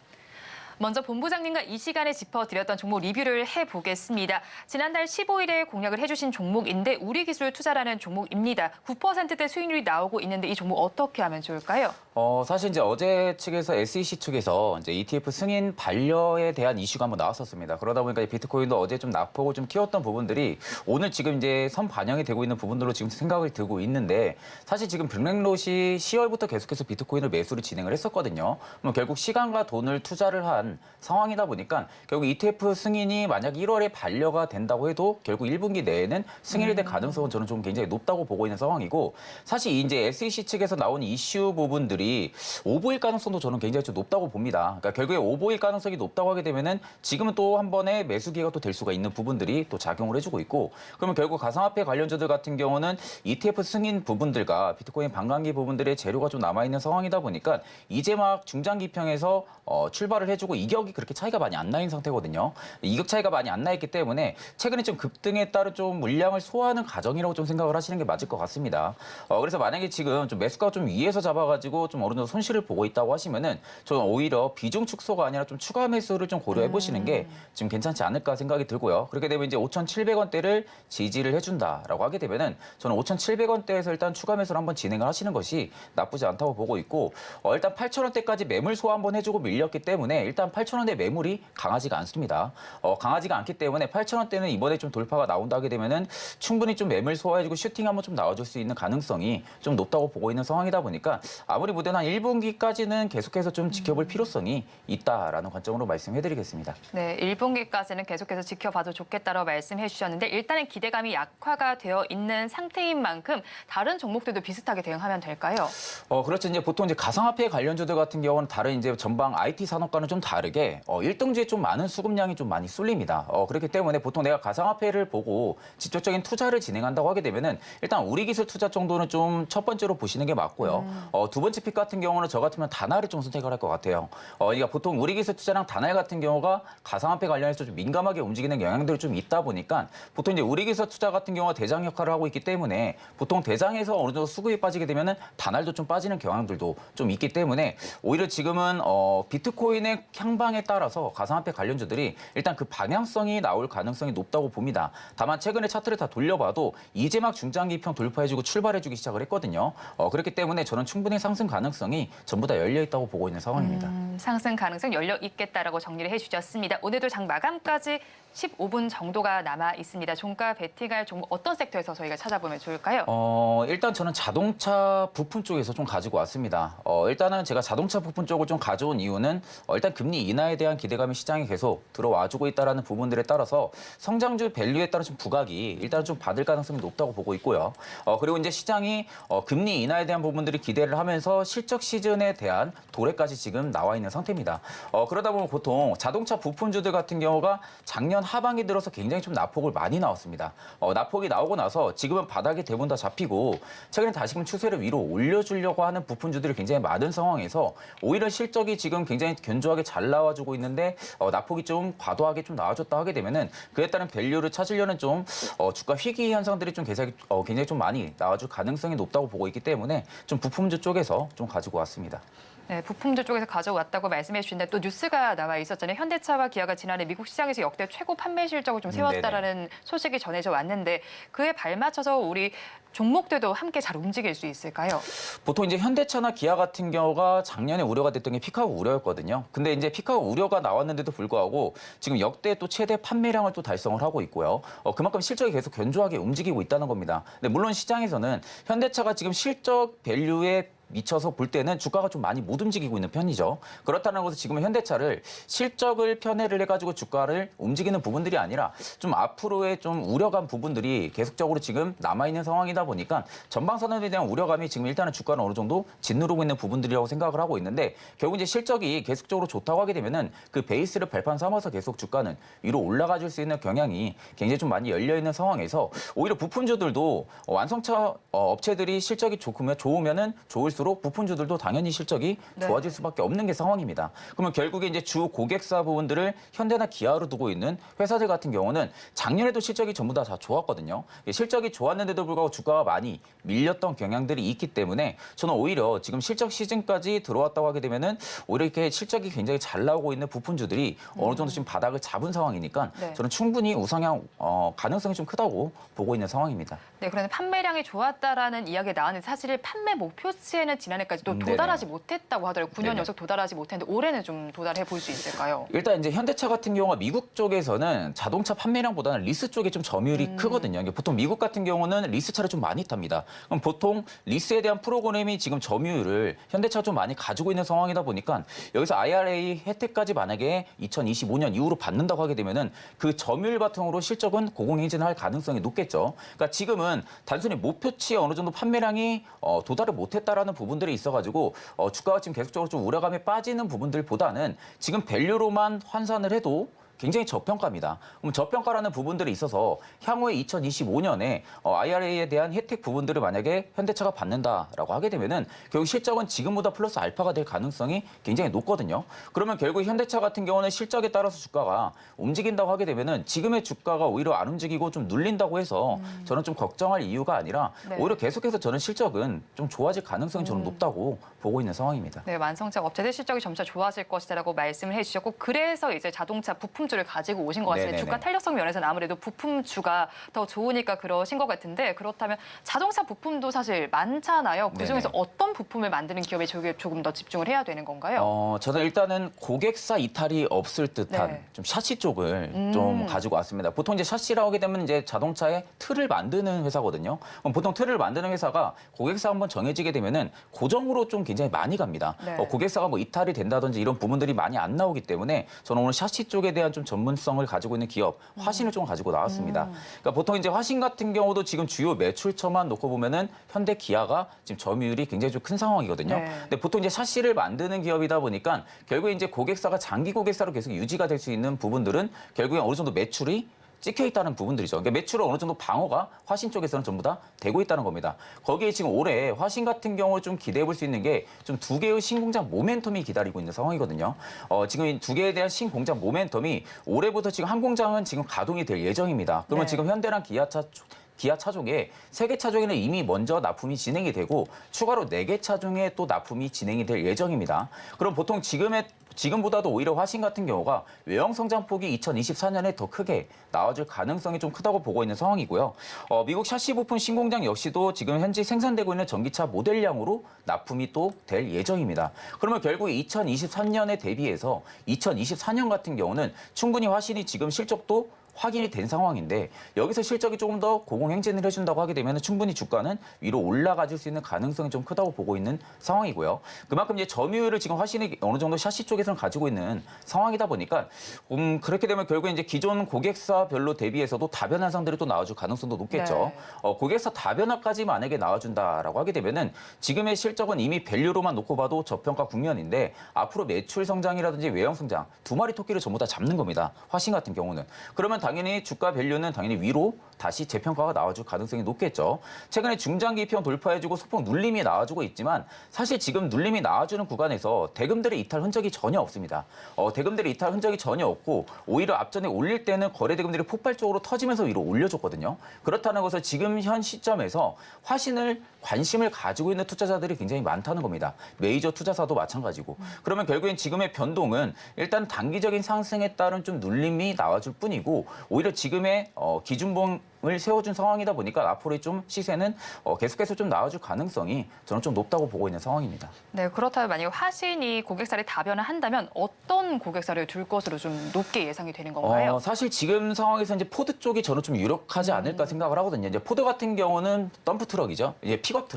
먼저 본부장님과 이 시간에 짚어드렸던 종목 리뷰를 해보겠습니다. 지난달 15일에 공략을 해주신 종목인데 우리기술투자라는 종목입니다. 9%대 수익률이 나오고 있는데 이 종목 어떻게 하면 좋을까요? 사실 이제 어제 측에서 SEC 측에서 이제 ETF 승인 반려에 대한 이슈가 한번 나왔었습니다. 그러다 보니까 비트코인도 어제 좀 낙폭을 좀 키웠던 부분들이 오늘 지금 이제 선 반영이 되고 있는 부분들로 지금 생각을 들고 있는데 사실 지금 블랙롯이 10월부터 계속해서 비트코인을 매수를 진행을 했었거든요. 결국 시간과 돈을 투자를 한 상황이다 보니까 결국 ETF 승인이 만약 1월에 반려가 된다고 해도 결국 1분기 내에는 승인이 될 가능성은 저는 좀 굉장히 높다고 보고 있는 상황이고 사실 이제 SEC 측에서 나온 이슈 부분들이 오보일 가능성도 저는 굉장히 좀 높다고 봅니다. 그러니까 결국에 오보일 가능성이 높다고 하게 되면은 지금은 또 한 번에 매수 기회가 또 될 수가 있는 부분들이 또 작용을 해주고 있고 그러면 결국 가상화폐 관련주들 같은 경우는 ETF 승인 부분들과 비트코인 반감기 부분들의 재료가 좀 남아있는 상황이다 보니까 이제 막 중장기평에서 출발을 해주고 이격이 그렇게 차이가 많이 안 나인 상태거든요. 이격 차이가 많이 안 나 있기 때문에 최근에 좀 급등에 따른 좀 물량을 소화하는 과정이라고 좀 생각을 하시는 게 맞을 것 같습니다. 그래서 만약에 지금 좀 매수가 좀 위에서 잡아가지고 좀 좀 어느 정도 손실을 보고 있다고 하시면은 저는 오히려 비중 축소가 아니라 좀 추가 매수를 좀 고려해 보시는 게 지금 괜찮지 않을까 생각이 들고요. 그렇게 되면 이제 5,700원대를 지지를 해준다라고 하게 되면은 저는 5,700원대에서 일단 추가 매수를 한번 진행을 하시는 것이 나쁘지 않다고 보고 있고 일단 8,000원대까지 매물 소화 한번 해주고 밀렸기 때문에 일단 8,000원대 매물이 강하지가 않습니다. 강하지가 않기 때문에 8,000원대는 이번에 좀 돌파가 나온다 하게 되면은 충분히 좀 매물 소화해주고 슈팅 한번 좀 나와줄 수 있는 가능성이 좀 높다고 보고 있는 상황이다 보니까 아무리 보든 한 1분기까지는 계속해서 좀 지켜볼 필요성이 있다라는 관점으로 말씀해드리겠습니다. 네, 1분기까지는 계속해서 지켜봐도 좋겠다라고 말씀해 주셨는데 일단은 기대감이 약화가 되어 있는 상태인 만큼 다른 종목들도 비슷하게 대응하면 될까요? 그렇죠. 이제 보통 이제 가상화폐 관련주들 같은 경우는 다른 이제 전방 IT 산업과는 좀 다르게 1등주에 좀 많은 수급량이 좀 많이 쏠립니다. 그렇기 때문에 보통 내가 가상화폐를 보고 직접적인 투자를 진행한다고 하게 되면은 일단 우리 기술 투자 정도는 좀 첫 번째로 보시는 게 맞고요. 두 번째 픽 같은 경우는 저 같으면 다날을 좀 선택을 할 것 같아요. 그러니까 보통 우리 기술 투자랑 다날 같은 경우가 가상화폐 관련해서 좀 민감하게 움직이는 영향들이 좀 있다 보니까 보통 이제 우리 기술 투자 같은 경우가 대장 역할을 하고 있기 때문에 보통 대장에서 어느 정도 수급이 빠지게 되면은 다날도 좀 빠지는 경향들도 좀 있기 때문에 오히려 지금은 비트코인의 향방에 따라서 가상화폐 관련주들이 일단 그 방향성이 나올 가능성이 높다고 봅니다. 다만 최근에 차트를 다 돌려봐도 이제 막 중장기평 돌파해주고 출발해주기 시작을 했거든요. 그렇기 때문에 저는 충분히 상승 가능성이 전부 다 열려 있다고 보고 있는 상황입니다. 상승 가능성 열려 있겠다라고 정리를 해주셨습니다. 오늘도 장 마감까지 15분 정도가 남아 있습니다. 종가 베팅할 종목 어떤 섹터에서 저희가 찾아보면 좋을까요? 일단 저는 자동차 부품 쪽에서 좀 가지고 왔습니다. 일단은 제가 자동차 부품 쪽을 좀 가져온 이유는 일단 금리 인하에 대한 기대감이 시장에 계속 들어와주고 있다는 부분들에 따라서 성장주 밸류에 따른 좀 부각이 일단 좀 받을 가능성이 높다고 보고 있고요. 그리고 이제 시장이 금리 인하에 대한 부분들이 기대를 하면서 실적 시즌에 대한 도래까지 지금 나와 있는 상태입니다. 그러다 보면 보통 자동차 부품주들 같은 경우가 작년 하반기 들어서 굉장히 좀 낙폭을 많이 나왔습니다. 낙폭이 나오고 나서 지금은 바닥이 대부분 다 잡히고 최근에 다시금 추세를 위로 올려주려고 하는 부품주들이 굉장히 많은 상황에서 오히려 실적이 지금 굉장히 견조하게 잘 나와주고 있는데 낙폭이 좀 과도하게 좀 나와줬다 하게 되면은 그에 따른 밸류를 찾으려는 좀 주가 희귀 현상들이 좀 굉장히 좀 많이 나와줄 가능성이 높다고 보고 있기 때문에 좀 부품주 쪽에서 좀 가지고 왔습니다. 네, 부품주 쪽에서 가져왔다고 말씀해 주셨는데 또 뉴스가 나와 있었잖아요. 현대차와 기아가 지난해 미국 시장에서 역대 최고 판매 실적을 좀 세웠다라는 소식이 전해져 왔는데 그에 발맞춰서 우리 종목들도 함께 잘 움직일 수 있을까요? 보통 이제 현대차나 기아 같은 경우가 작년에 우려가 됐던 게 피크아웃 우려였거든요. 근데 이제 피크아웃 우려가 나왔는데도 불구하고 지금 역대 또 최대 판매량을 또 달성을 하고 있고요. 그만큼 실적이 계속 견조하게 움직이고 있다는 겁니다. 근데 물론 시장에서는 현대차가 지금 실적 밸류에 미쳐서 볼 때는 주가가 좀 많이 못 움직이고 있는 편이죠. 그렇다는 것은 지금은 현대차를 실적을 편애를 해가지고 주가를 움직이는 부분들이 아니라 좀 앞으로의 좀 우려감 부분들이 계속적으로 지금 남아있는 상황이다 보니까 전방산업에 대한 우려감이 지금 일단은 주가는 어느 정도 짓누르고 있는 부분들이라고 생각을 하고 있는데 결국 이제 실적이 계속적으로 좋다고 하게 되면은 그 베이스를 발판 삼아서 계속 주가는 위로 올라가 줄 수 있는 경향이 굉장히 좀 많이 열려 있는 상황에서 오히려 부품주들도 완성차 업체들이 실적이 좋으면은 좋을수록 부품주들도 당연히 실적이 좋아질 수밖에 없는 게 상황입니다. 그러면 결국에 이제 주 고객사 부분들을 현대나 기아로 두고 있는 회사들 같은 경우는 작년에도 실적이 전부 다 좋았거든요. 실적이 좋았는데도 불구하고 주가가 많이 밀렸던 경향들이 있기 때문에 저는 오히려 지금 실적 시즌까지 들어왔다고 하게 되면은 오히려 이렇게 실적이 굉장히 잘 나오고 있는 부품주들이 어느 정도 지금 바닥을 잡은 상황이니까 저는 충분히 우상향 가능성이 좀 크다고 보고 있는 상황입니다. 네, 그런데 판매량이 좋았다라는 이야기가 나왔는데 사실 판매 목표치에는 지난해까지 또 도달하지 못했다고 하더라고요. 9년 연속 도달하지 못했는데 올해는 좀 도달해 볼 수 있을까요? 일단 이제 현대차 같은 경우가 미국 쪽에서는 자동차 판매량보다는 리스 쪽에 좀 점유율이 크거든요. 보통 미국 같은 경우는 리스차를 좀 많이 탑니다. 그럼 보통 리스에 대한 프로그램이 지금 점유율을 현대차가 좀 많이 가지고 있는 상황이다 보니까 여기서 IRA 혜택까지 만약에 2025년 이후로 받는다고 하게 되면은 그 점유율 바탕으로 실적은 고공행진할 가능성이 높겠죠. 그러니까 지금은 단순히 목표치에 어느 정도 판매량이 도달을 못했다라는 부분들이 있어가지고 주가가 지금 계속적으로 좀 우려감에 빠지는 부분들보다는 지금 밸류로만 환산을 해도 굉장히 저평가입니다. 그럼 저평가라는 부분들이 있어서 향후에 2025년에 IRA에 대한 혜택 부분들을 만약에 현대차가 받는다라고 하게 되면은 결국 실적은 지금보다 플러스 알파가 될 가능성이 굉장히 높거든요. 그러면 결국 현대차 같은 경우는 실적에 따라서 주가가 움직인다고 하게 되면은 지금의 주가가 오히려 안 움직이고 좀 눌린다고 해서 저는 좀 걱정할 이유가 아니라 네. 오히려 계속해서 저는 실적은 좀 좋아질 가능성이 저는 높다고 보고 있는 상황입니다. 네, 완성차 업체들 실적이 점차 좋아질 것이라고 말씀을 해주셨고 그래서 이제 자동차 부품주를 가지고 오신 것 같습니다. 네네네. 주가 탄력성 면에서는 아무래도 부품주가 더 좋으니까 그러신 것 같은데 그렇다면 자동차 부품도 사실 많잖아요. 그중에서 네네. 어떤 부품을 만드는 기업에 조금 더 집중을 해야 되는 건가요? 저는 일단은 고객사 이탈이 없을 듯한 네. 좀 샤시 쪽을 좀 가지고 왔습니다. 보통 이제 샤시라고 하게 되면 이제 자동차의 틀을 만드는 회사거든요. 그럼 보통 틀을 만드는 회사가 고객사 한번 정해지게 되면은 고정으로 좀 굉장히 많이 갑니다. 네. 고객사가 뭐 이탈이 된다든지 이런 부분들이 많이 안 나오기 때문에 저는 오늘 샤시 쪽에 대한 좀 전문성을 가지고 있는 기업 화신을 좀 가지고 나왔습니다. 그러니까 보통 이제 화신 같은 경우도 지금 주요 매출처만 놓고 보면은 현대 기아가 지금 점유율이 굉장히 좀 큰 상황이거든요. 네. 근데 보통 이제 샤시를 만드는 기업이다 보니까 결국에 이제 고객사가 장기 고객사로 계속 유지가 될 수 있는 부분들은 결국에 어느 정도 매출이 찍혀 있다는 부분들이죠. 그러니까 매출은 어느 정도 방어가 화신 쪽에서는 전부 다 되고 있다는 겁니다. 거기에 지금 올해 화신 같은 경우를 좀 기대해 볼 수 있는 게 좀 두 개의 신공장 모멘텀이 기다리고 있는 상황이거든요. 지금 이 두 개에 대한 신공장 모멘텀이 올해부터 지금 한 공장은 지금 가동이 될 예정입니다. 그러면 네. 지금 현대랑 기아 차종에 3개 차종에는 이미 먼저 납품이 진행이 되고 추가로 4개 차종에 또 납품이 진행이 될 예정입니다. 그럼 보통 지금보다도 오히려 화신 같은 경우가 외형 성장폭이 2024년에 더 크게 나와줄 가능성이 좀 크다고 보고 있는 상황이고요. 미국 샤시 부품 신공장 역시도 지금 현재 생산되고 있는 전기차 모델량으로 납품이 또 될 예정입니다. 그러면 결국 2023년에 대비해서 2024년 같은 경우는 충분히 화신이 지금 실적도 확인이 된 상황인데 여기서 실적이 조금 더 고공행진을 해준다고 하게 되면 충분히 주가는 위로 올라가줄 수 있는 가능성이 좀 크다고 보고 있는 상황이고요. 그만큼 이제 점유율을 지금 화신이 어느 정도 샤시 쪽에서는 가지고 있는 상황이다 보니까 그렇게 되면 결국에 이제 기존 고객사별로 대비해서도 다변 현상들이 또 나와줄 가능성도 높겠죠. 네. 고객사 다변화까지 만약에 나와준다라고 하게 되면은 지금의 실적은 이미 밸류로만 놓고 봐도 저평가 국면인데 앞으로 매출 성장이라든지 외형 성장 두 마리 토끼를 전부 다 잡는 겁니다. 화신 같은 경우는. 그러면 당연히 주가 밸류는 당연히 위로 다시 재평가가 나와줄 가능성이 높겠죠. 최근에 중장기 이평 돌파해주고 소폭 눌림이 나와주고 있지만 사실 지금 눌림이 나와주는 구간에서 대금들의 이탈 흔적이 전혀 없습니다. 대금들의 이탈 흔적이 전혀 없고 오히려 앞전에 올릴 때는 거래 대금들이 폭발적으로 터지면서 위로 올려줬거든요. 그렇다는 것을 지금 현 시점에서 화신을 관심을 가지고 있는 투자자들이 굉장히 많다는 겁니다. 메이저 투자사도 마찬가지고. 그러면 결국엔 지금의 변동은 일단 단기적인 상승에 따른 좀 눌림이 나와줄 뿐이고 오히려 지금의 기준봉을 세워준 상황이다 보니까 앞으로의 좀 시세는 계속해서 좀 나와줄 가능성이 저는 좀 높다고 보고 있는 상황입니다. 네, 그렇다면 만약 화신이 고객사를 다변을 한다면 어떤 고객사를 둘 것으로 좀 높게 예상이 되는 건가요? 사실 지금 상황에서 이제 포드 쪽이 저는 좀 유력하지 않을까 생각을 하거든요. 이제 포드 같은 경우는 덤프 트럭이죠. 이제 픽업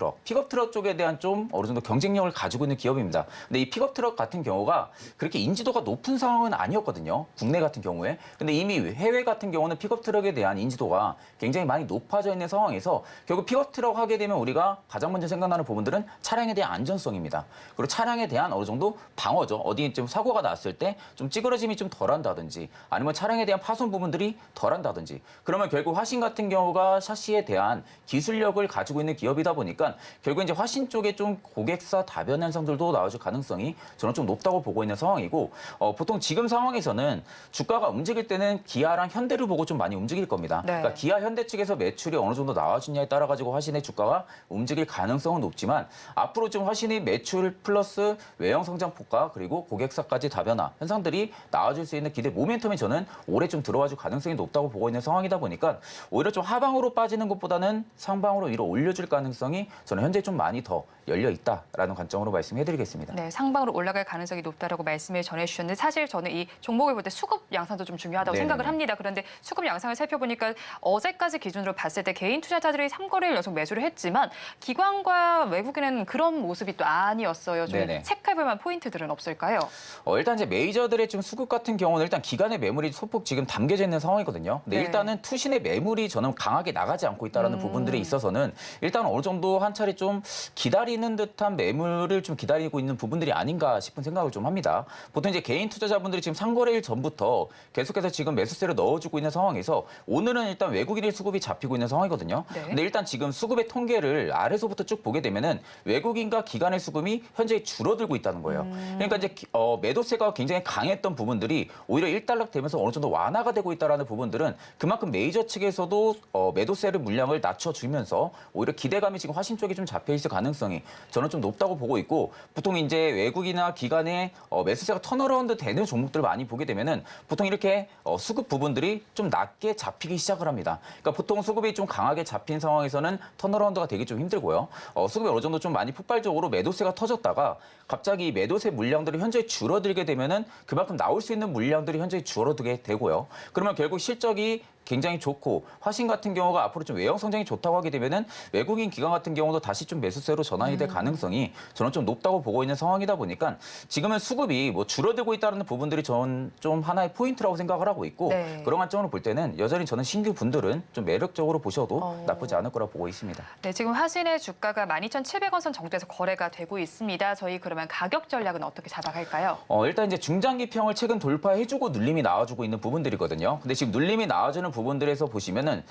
트럭 쪽에 대한 좀 어느 정도 경쟁력을 가지고 있는 기업입니다. 근데 이 픽업 트럭 같은 경우가 그렇게 인지도가 높은 상황은 아니었거든요. 국내 같은 경우에. 근데 이미 해외 같은 경우는 픽업 트럭에 대한 인지도가 굉장히 많이 높아져 있는 상황에서 결국 픽업 트럭 하게 되면 우리가 가장 먼저 생각나는 부분들은 차량에 대한 안전성입니다. 그리고 차량에 대한 어느 정도 방어죠. 어디 좀 사고가 났을 때 좀 찌그러짐이 좀 덜한다든지 아니면 차량에 대한 파손 부분들이 덜한다든지 그러면 결국 화신 같은 경우가 샤시에 대한 기술력을 가지고 있는 기업이다 보니까 결국 이제 화신 쪽에 좀 고객사 다변 현상들도 나와줄 가능성이 저는 좀 높다고 보고 있는 상황이고 보통 지금 상황에서는 주가가 움직일 때는 기아랑 현대를 보고 좀 많이 움직일 겁니다. 네. 그러니까 기아 현대 측에서 매출이 어느 정도 나와주냐에 따라 가지고 화신의 주가가 움직일 가능성은 높지만 앞으로 좀 화신이 매출 플러스 외형 성장폭과 그리고 고객사까지 다변화 현상들이 나와줄 수 있는 기대 모멘텀이 저는 올해 좀 들어와줄 가능성이 높다고 보고 있는 상황이다 보니까 오히려 좀 하방으로 빠지는 것보다는 상방으로 위로 올려줄 가능성이 저는 현재 좀 많이 더 열려 있다라는 관점으로 말씀해드리겠습니다. 네, 상방으로 올라갈 가능성이 높다라고 말씀을 전해주셨는데 사실 저는 이 종목을 볼 때 수급 양상도 좀 중요하다고 네네네. 생각을 합니다. 그런데 수급 양상을 살펴보니까 어제까지 기준으로 봤을 때 개인 투자자들이 3거래일 연속 매수를 했지만 기관과 외국인은 그런 모습이 또 아니었어요. 좀 네네. 체크해볼 만한 포인트들은 없을까요? 일단 이제 메이저들의 좀 수급 같은 경우는 일단 기간의 매물이 소폭 지금 담겨져 있는 상황이거든요. 근데 네. 일단은 투신의 매물이 저는 강하게 나가지 않고 있다는 부분들에 있어서는 일단 어느 정도 한 차례 좀 기다리 기다리는 듯한 매물을 좀 기다리고 있는 부분들이 아닌가 싶은 생각을 좀 합니다. 보통 이제 개인 투자자분들이 지금 상거래일 전부터 계속해서 지금 매수세를 넣어주고 있는 상황에서 오늘은 일단 외국인의 수급이 잡히고 있는 상황이거든요. 네. 근데 일단 지금 수급의 통계를 아래서부터 쭉 보게 되면은 외국인과 기관의 수급이 현재 줄어들고 있다는 거예요. 그러니까 이제 매도세가 굉장히 강했던 부분들이 오히려 일단락되면서 어느 정도 완화가 되고 있다는 부분들은 그만큼 메이저 측에서도 매도세를 물량을 낮춰주면서 오히려 기대감이 지금 화신 쪽에 좀 잡혀 있을 가능성이 저는 좀 높다고 보고 있고, 보통 이제 외국이나 기관의 매수세가 턴어라운드 되는 종목들 많이 보게 되면은 보통 이렇게 수급 부분들이 좀 낮게 잡히기 시작을 합니다. 그러니까 보통 수급이 좀 강하게 잡힌 상황에서는 턴어라운드가 되기 좀 힘들고요. 수급이 어느 정도 좀 많이 폭발적으로 매도세가 터졌다가 갑자기 매도세 물량들이 현재 줄어들게 되면은 그만큼 나올 수 있는 물량들이 현재 줄어들게 되고요. 그러면 결국 실적이 굉장히 좋고 화신 같은 경우가 앞으로 좀 외형 성장이 좋다고 하게 되면은 외국인 기관 같은 경우도 다시 좀 매수세로 전환이 될 가능성이 저는 좀 높다고 보고 있는 상황이다 보니까 지금은 수급이 뭐 줄어들고 있다는 부분들이 전 좀 하나의 포인트라고 생각을 하고 있고, 네. 그런 관점으로 볼 때는 여전히 저는 신규 분들은 좀 매력적으로 보셔도 나쁘지 않을 거라 보고 있습니다. 네, 지금 화신의 주가가 12,700원 선 정도에서 거래가 되고 있습니다. 저희 그러면 가격 전략은 어떻게 잡아갈까요? 일단 이제 중장기평을 최근 돌파해주고 눌림이 나와주고 있는 부분들이거든요. 근데 지금 눌림이 나와주는 부분들에서 보시면은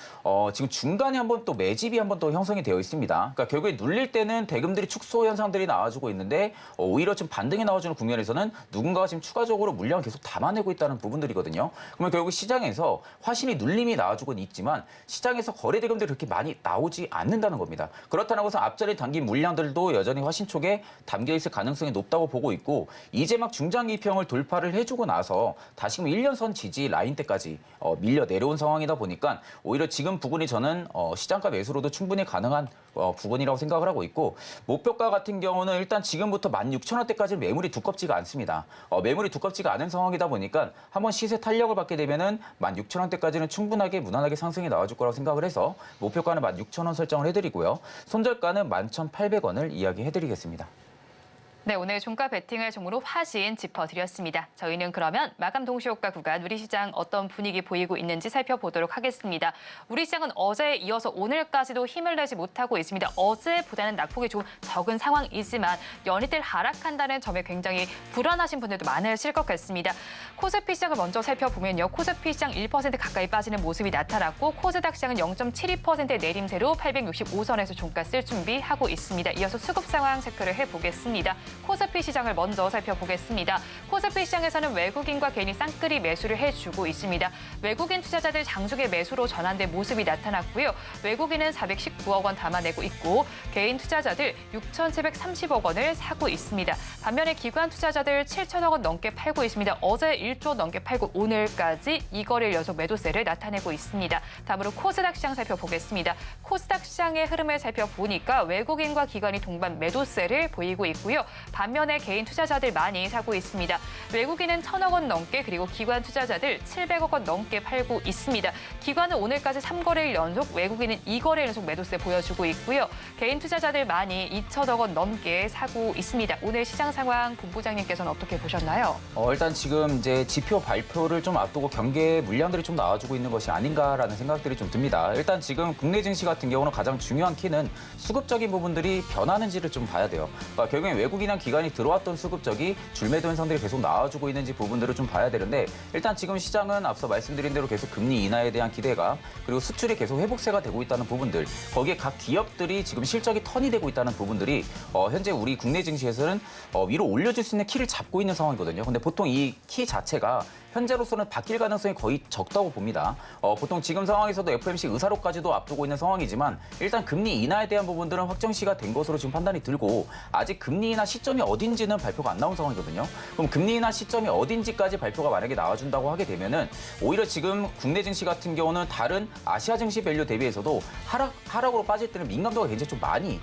지금 중간에 한번 또 매집이 한번 또 형성이 되어 있습니다. 그러니까 결국에 눌릴 때는 대금들이 축소 현상들이 나와주고 있는데 오히려 좀 반등이 나와주는 국면에서는 누군가가 지금 추가적으로 물량을 계속 담아내고 있다는 부분들이거든요. 그러면 결국 시장에서 화신이 눌림이 나와주고는 있지만 시장에서 거래 대금들이 그렇게 많이 나오지 않는다는 겁니다. 그렇다는 것은 앞전에 담긴 물량들도 여전히 화신 쪽에 담겨 있을 가능성이 높다고 보고 있고, 이제 막 중장기평을 돌파를 해주고 나서 다시금 1년선 지지 라인대까지 밀려 내려온 상황이다 보니까 오히려 지금 부분이 저는 시장가 매수로도 충분히 가능한 부분이라고 생각을 하고 있고, 목표가 같은 경우는 일단 지금부터 16,000원대까지는 매물이 두껍지가 않습니다. 매물이 두껍지가 않은 상황이다 보니까 한번 시세 탄력을 받게 되면은 16,000원대까지는 충분하게 무난하게 상승이 나와줄 거라고 생각을 해서 목표가는 16,000원 설정을 해드리고요. 손절가는 11,800원을 이야기해드리겠습니다. 네, 오늘 종가 베팅을 종으로 화신 짚어드렸습니다. 저희는 그러면 마감 동시효과 구간 우리 시장 어떤 분위기 보이고 있는지 살펴보도록 하겠습니다. 우리 시장은 어제에 이어서 오늘까지도 힘을 내지 못하고 있습니다. 어제보다는 낙폭이 좀 적은 상황이지만 연이틀 하락한다는 점에 굉장히 불안하신 분들도 많으실 것 같습니다. 코스피 시장을 먼저 살펴보면요. 코스피 시장 1% 가까이 빠지는 모습이 나타났고 코스닥 시장은 0.72%의 내림세로 865선에서 종가 쓸 준비하고 있습니다. 이어서 수급 상황 체크를 해보겠습니다. 코스피 시장을 먼저 살펴보겠습니다. 코스피 시장에서는 외국인과 개인이 쌍끌이 매수를 해주고 있습니다. 외국인 투자자들 장중에 매수로 전환된 모습이 나타났고요. 외국인은 419억 원 담아내고 있고 개인 투자자들 6,730억 원을 사고 있습니다. 반면에 기관 투자자들 7천억 원 넘게 팔고 있습니다. 어제 1조 넘게 팔고 오늘까지 2거래일 연속 매도세를 나타내고 있습니다. 다음으로 코스닥 시장 살펴보겠습니다. 코스닥 시장의 흐름을 살펴보니까 외국인과 기관이 동반 매도세를 보이고 있고요. 반면에 개인 투자자들 많이 사고 있습니다. 외국인은 1,000억 원 넘게, 그리고 기관 투자자들 700억 원 넘게 팔고 있습니다. 기관은 오늘까지 3거래일 연속, 외국인은 2거래일 연속 매도세 보여주고 있고요. 개인 투자자들 많이 2,000억 원 넘게 사고 있습니다. 오늘 시장 상황 본부장님께서는 어떻게 보셨나요? 일단 지금 이제 지표 발표를 좀 앞두고 경계 물량들이 좀 나와주고 있는 것이 아닌가라는 생각들이 좀 듭니다. 일단 지금 국내 증시 같은 경우는 가장 중요한 키는 수급적인 부분들이 변하는지를 좀 봐야 돼요. 그러니까 결국엔 외국인이나 기관이 들어왔던 수급적이 줄매도 현상들이 계속 나와주고 있는지 부분들을 좀 봐야 되는데, 일단 지금 시장은 앞서 말씀드린 대로 계속 금리 인하에 대한 기대감, 그리고 수출이 계속 회복세가 되고 있다는 부분들, 거기에 각 기업들이 지금 실적이 턴이 되고 있다는 부분들이 현재 우리 국내 증시에서는 위로 올려줄 수 있는 키를 잡고 있는 상황이거든요. 근데 보통 이 키 자체가 현재로서는 바뀔 가능성이 거의 적다고 봅니다. 보통 지금 상황에서도 FOMC 의사록까지도 앞두고 있는 상황이지만 일단 금리 인하에 대한 부분들은 확정시가 된 것으로 지금 판단이 들고, 아직 금리 인하 시점이 어딘지는 발표가 안 나온 상황이거든요. 그럼 금리 인하 시점이 어딘지까지 발표가 만약에 나와준다고 하게 되면은 오히려 지금 국내 증시 같은 경우는 다른 아시아 증시 밸류 대비해서도 하락으로 빠질 때는 민감도가 굉장히 좀 많이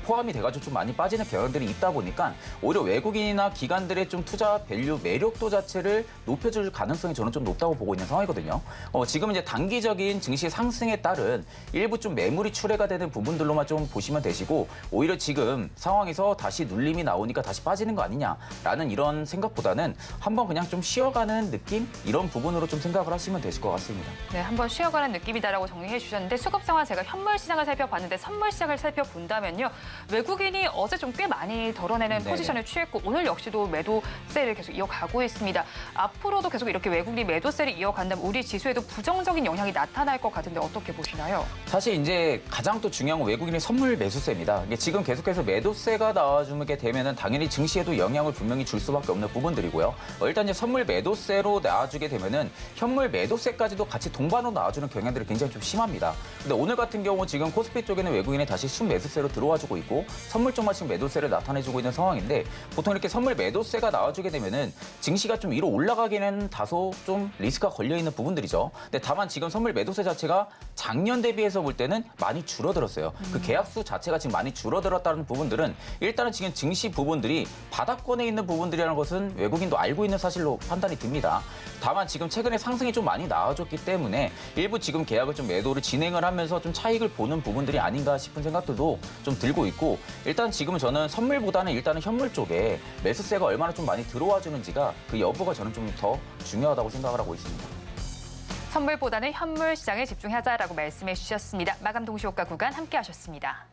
포함이 돼가지고 좀 많이 빠지는 경향들이 있다 보니까 오히려 외국인이나 기관들의 좀 투자 밸류 매력도 자체를 높여줄 떨어질 가능성이 저는 좀 높다고 보고 있는 상황이거든요. 지금 이제 단기적인 증시 상승에 따른 일부 좀 매물이 출회가 되는 부분들로만 좀 보시면 되시고 오히려 지금 상황에서 다시 눌림이 나오니까 다시 빠지는 거 아니냐라는 이런 생각보다는 한번 그냥 좀 쉬어가는 느낌 이런 부분으로 좀 생각을 하시면 되실 것 같습니다. 네, 한번 쉬어가는 느낌이다라고 정리해 주셨는데 수급 상황 제가 현물 시장을 살펴봤는데 선물 시장을 살펴본다면요. 외국인이 어제 좀 꽤 많이 덜어내는 네네. 포지션을 취했고 오늘 역시도 매도세를 계속 이어가고 있습니다. 앞으로도 계속 이렇게 외국인이 매도세를 이어간다면 우리 지수에도 부정적인 영향이 나타날 것 같은데 어떻게 보시나요? 사실 이제 가장 또 중요한 건 외국인의 선물 매수세입니다. 이게 지금 계속해서 매도세가 나와주게 되면은 당연히 증시에도 영향을 분명히 줄 수밖에 없는 부분들이고요. 일단 이제 선물 매도세로 나와주게 되면은 현물 매도세까지도 같이 동반으로 나와주는 경향들이 굉장히 좀 심합니다. 근데 오늘 같은 경우 지금 코스피 쪽에는 외국인이 다시 순매수세로 들어와주고 있고 선물 쪽만 지금 매도세를 나타내주고 있는 상황인데 보통 이렇게 선물 매도세가 나와주게 되면은 증시가 좀 위로 올라가기는 다소 좀 리스크가 걸려 있는 부분들이죠. 근데 다만 지금 선물 매도세 자체가 작년 대비해서 볼 때는 많이 줄어들었어요. 그 계약수 자체가 지금 많이 줄어들었다는 부분들은 일단은 지금 증시 부분들이 바닥권에 있는 부분들이라는 것은 외국인도 알고 있는 사실로 판단이 듭니다. 다만 지금 최근에 상승이 좀 많이 나와줬기 때문에 일부 지금 계약을 좀 매도를 진행을 하면서 좀 차익을 보는 부분들이 아닌가 싶은 생각들도 좀 들고 있고 일단 지금은 저는 선물보다는 일단은 현물 쪽에 매수세가 얼마나 좀 많이 들어와 주는지가 그 여부가 저는 좀 더 중요하다고 생각을 하고 있습니다. 선물보다는 현물 시장에 집중하자라고 말씀해 주셨습니다. 마감 동시효과 구간 함께 하셨습니다.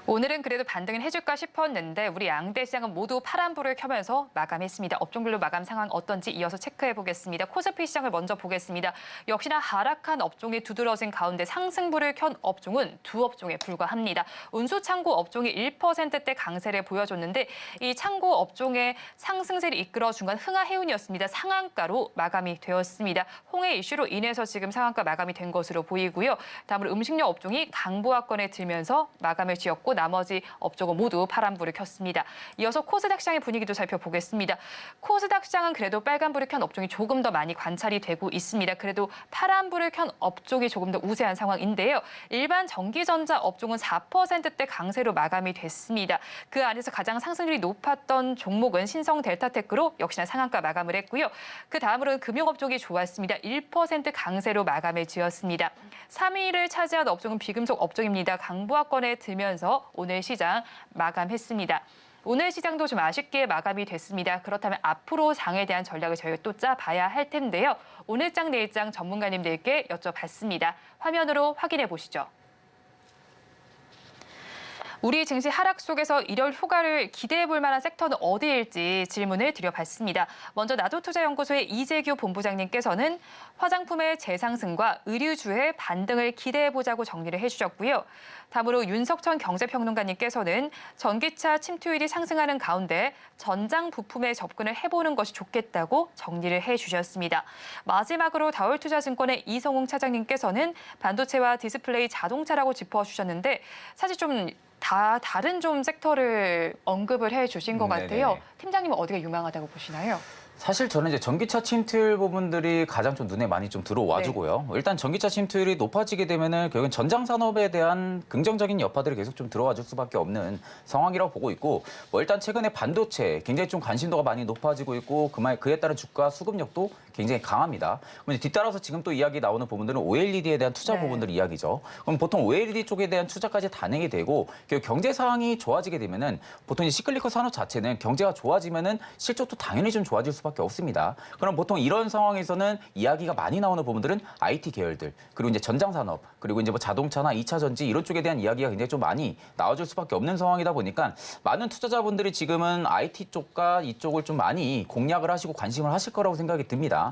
오늘은 그래도 반등은 해줄까 싶었는데 우리 양대 시장은 모두 파란불을 켜면서 마감했습니다. 업종별로 마감 상황 어떤지 이어서 체크해 보겠습니다. 코스피 시장을 먼저 보겠습니다. 역시나 하락한 업종이 두드러진 가운데 상승불을 켠 업종은 두 업종에 불과합니다. 운수창고 업종이 1%대 강세를 보여줬는데 이 창고 업종의 상승세를 이끌어준 건 흥하해운이었습니다. 상한가로 마감이 되었습니다. 홍해 이슈로 인해서 지금 상한가 마감이 된 것으로 보이고요. 다음으로 음식료 업종이 강보합권에 들면서 마감을 지었고 나머지 업종은 모두 파란불을 켰습니다. 이어서 코스닥 시장의 분위기도 살펴보겠습니다. 코스닥 시장은 그래도 빨간불을 켠 업종이 조금 더 많이 관찰이 되고 있습니다. 그래도 파란불을 켠 업종이 조금 더 우세한 상황인데요. 일반 전기전자 업종은 4%대 강세로 마감이 됐습니다. 그 안에서 가장 상승률이 높았던 종목은 신성 델타테크로 역시나 상한가 마감을 했고요. 그 다음으로는 금융업종이 좋았습니다. 1% 강세로 마감을 지었습니다. 3위를 차지한 업종은 비금속 업종입니다. 강보합권에 들면서 오늘 시장 마감했습니다. 오늘 시장도 좀 아쉽게 마감이 됐습니다. 그렇다면 앞으로 장에 대한 전략을 저희가 또 짜봐야 할 텐데요. 오늘 장, 내일 장 전문가님들께 여쭤봤습니다. 화면으로 확인해 보시죠. 우리 증시 하락 속에서 일월 휴가를 기대해 볼 만한 섹터는 어디일지 질문을 드려봤습니다. 먼저 나도투자연구소의 이재규 본부장님께서는 화장품의 재상승과 의류주의 반등을 기대해 보자고 정리를 해주셨고요. 다음으로 윤석천 경제평론가님께서는 전기차 침투율이 상승하는 가운데 전장 부품에 접근을 해보는 것이 좋겠다고 정리를 해주셨습니다. 마지막으로 다올투자증권의 이성웅 차장님께서는 반도체와 디스플레이 자동차라고 짚어주셨는데 사실 좀 다 다른 좀 섹터를 언급을 해주신 것 같아요. 네네. 팀장님은 어디가 유망하다고 보시나요? 사실 저는 이제 전기차 침투율 부분들이 가장 좀 눈에 많이 좀 들어와주고요. 일단 전기차 침투율이 높아지게 되면은 결국엔 전장 산업에 대한 긍정적인 여파들이 계속 좀 들어와줄 수밖에 없는 상황이라고 보고 있고, 뭐 일단 최근에 반도체 굉장히 좀 관심도가 많이 높아지고 있고 그에 따른 주가 수급력도 굉장히 강합니다. 그럼 이제 뒤따라서 지금 또 이야기 나오는 부분들은 OLED에 대한 투자 부분들 이야기죠. 그럼 보통 OLED 쪽에 대한 투자까지 단행이 되고 결국 경제 상황이 좋아지게 되면은 보통 이제 시클리컬 산업 자체는 경제가 좋아지면은 실적도 당연히 좀 좋아질 수밖에 없습니다. 그럼 보통 이런 상황에서는 이야기가 많이 나오는 부분들은 IT 계열들 그리고 이제 전장 산업 그리고 이제 뭐 자동차나 2차 전지 이런 쪽에 대한 이야기가 굉장히 좀 많이 나와줄 수밖에 없는 상황이다 보니까 많은 투자자분들이 지금은 IT 쪽과 이쪽을 좀 많이 공략을 하시고 관심을 하실 거라고 생각이 듭니다.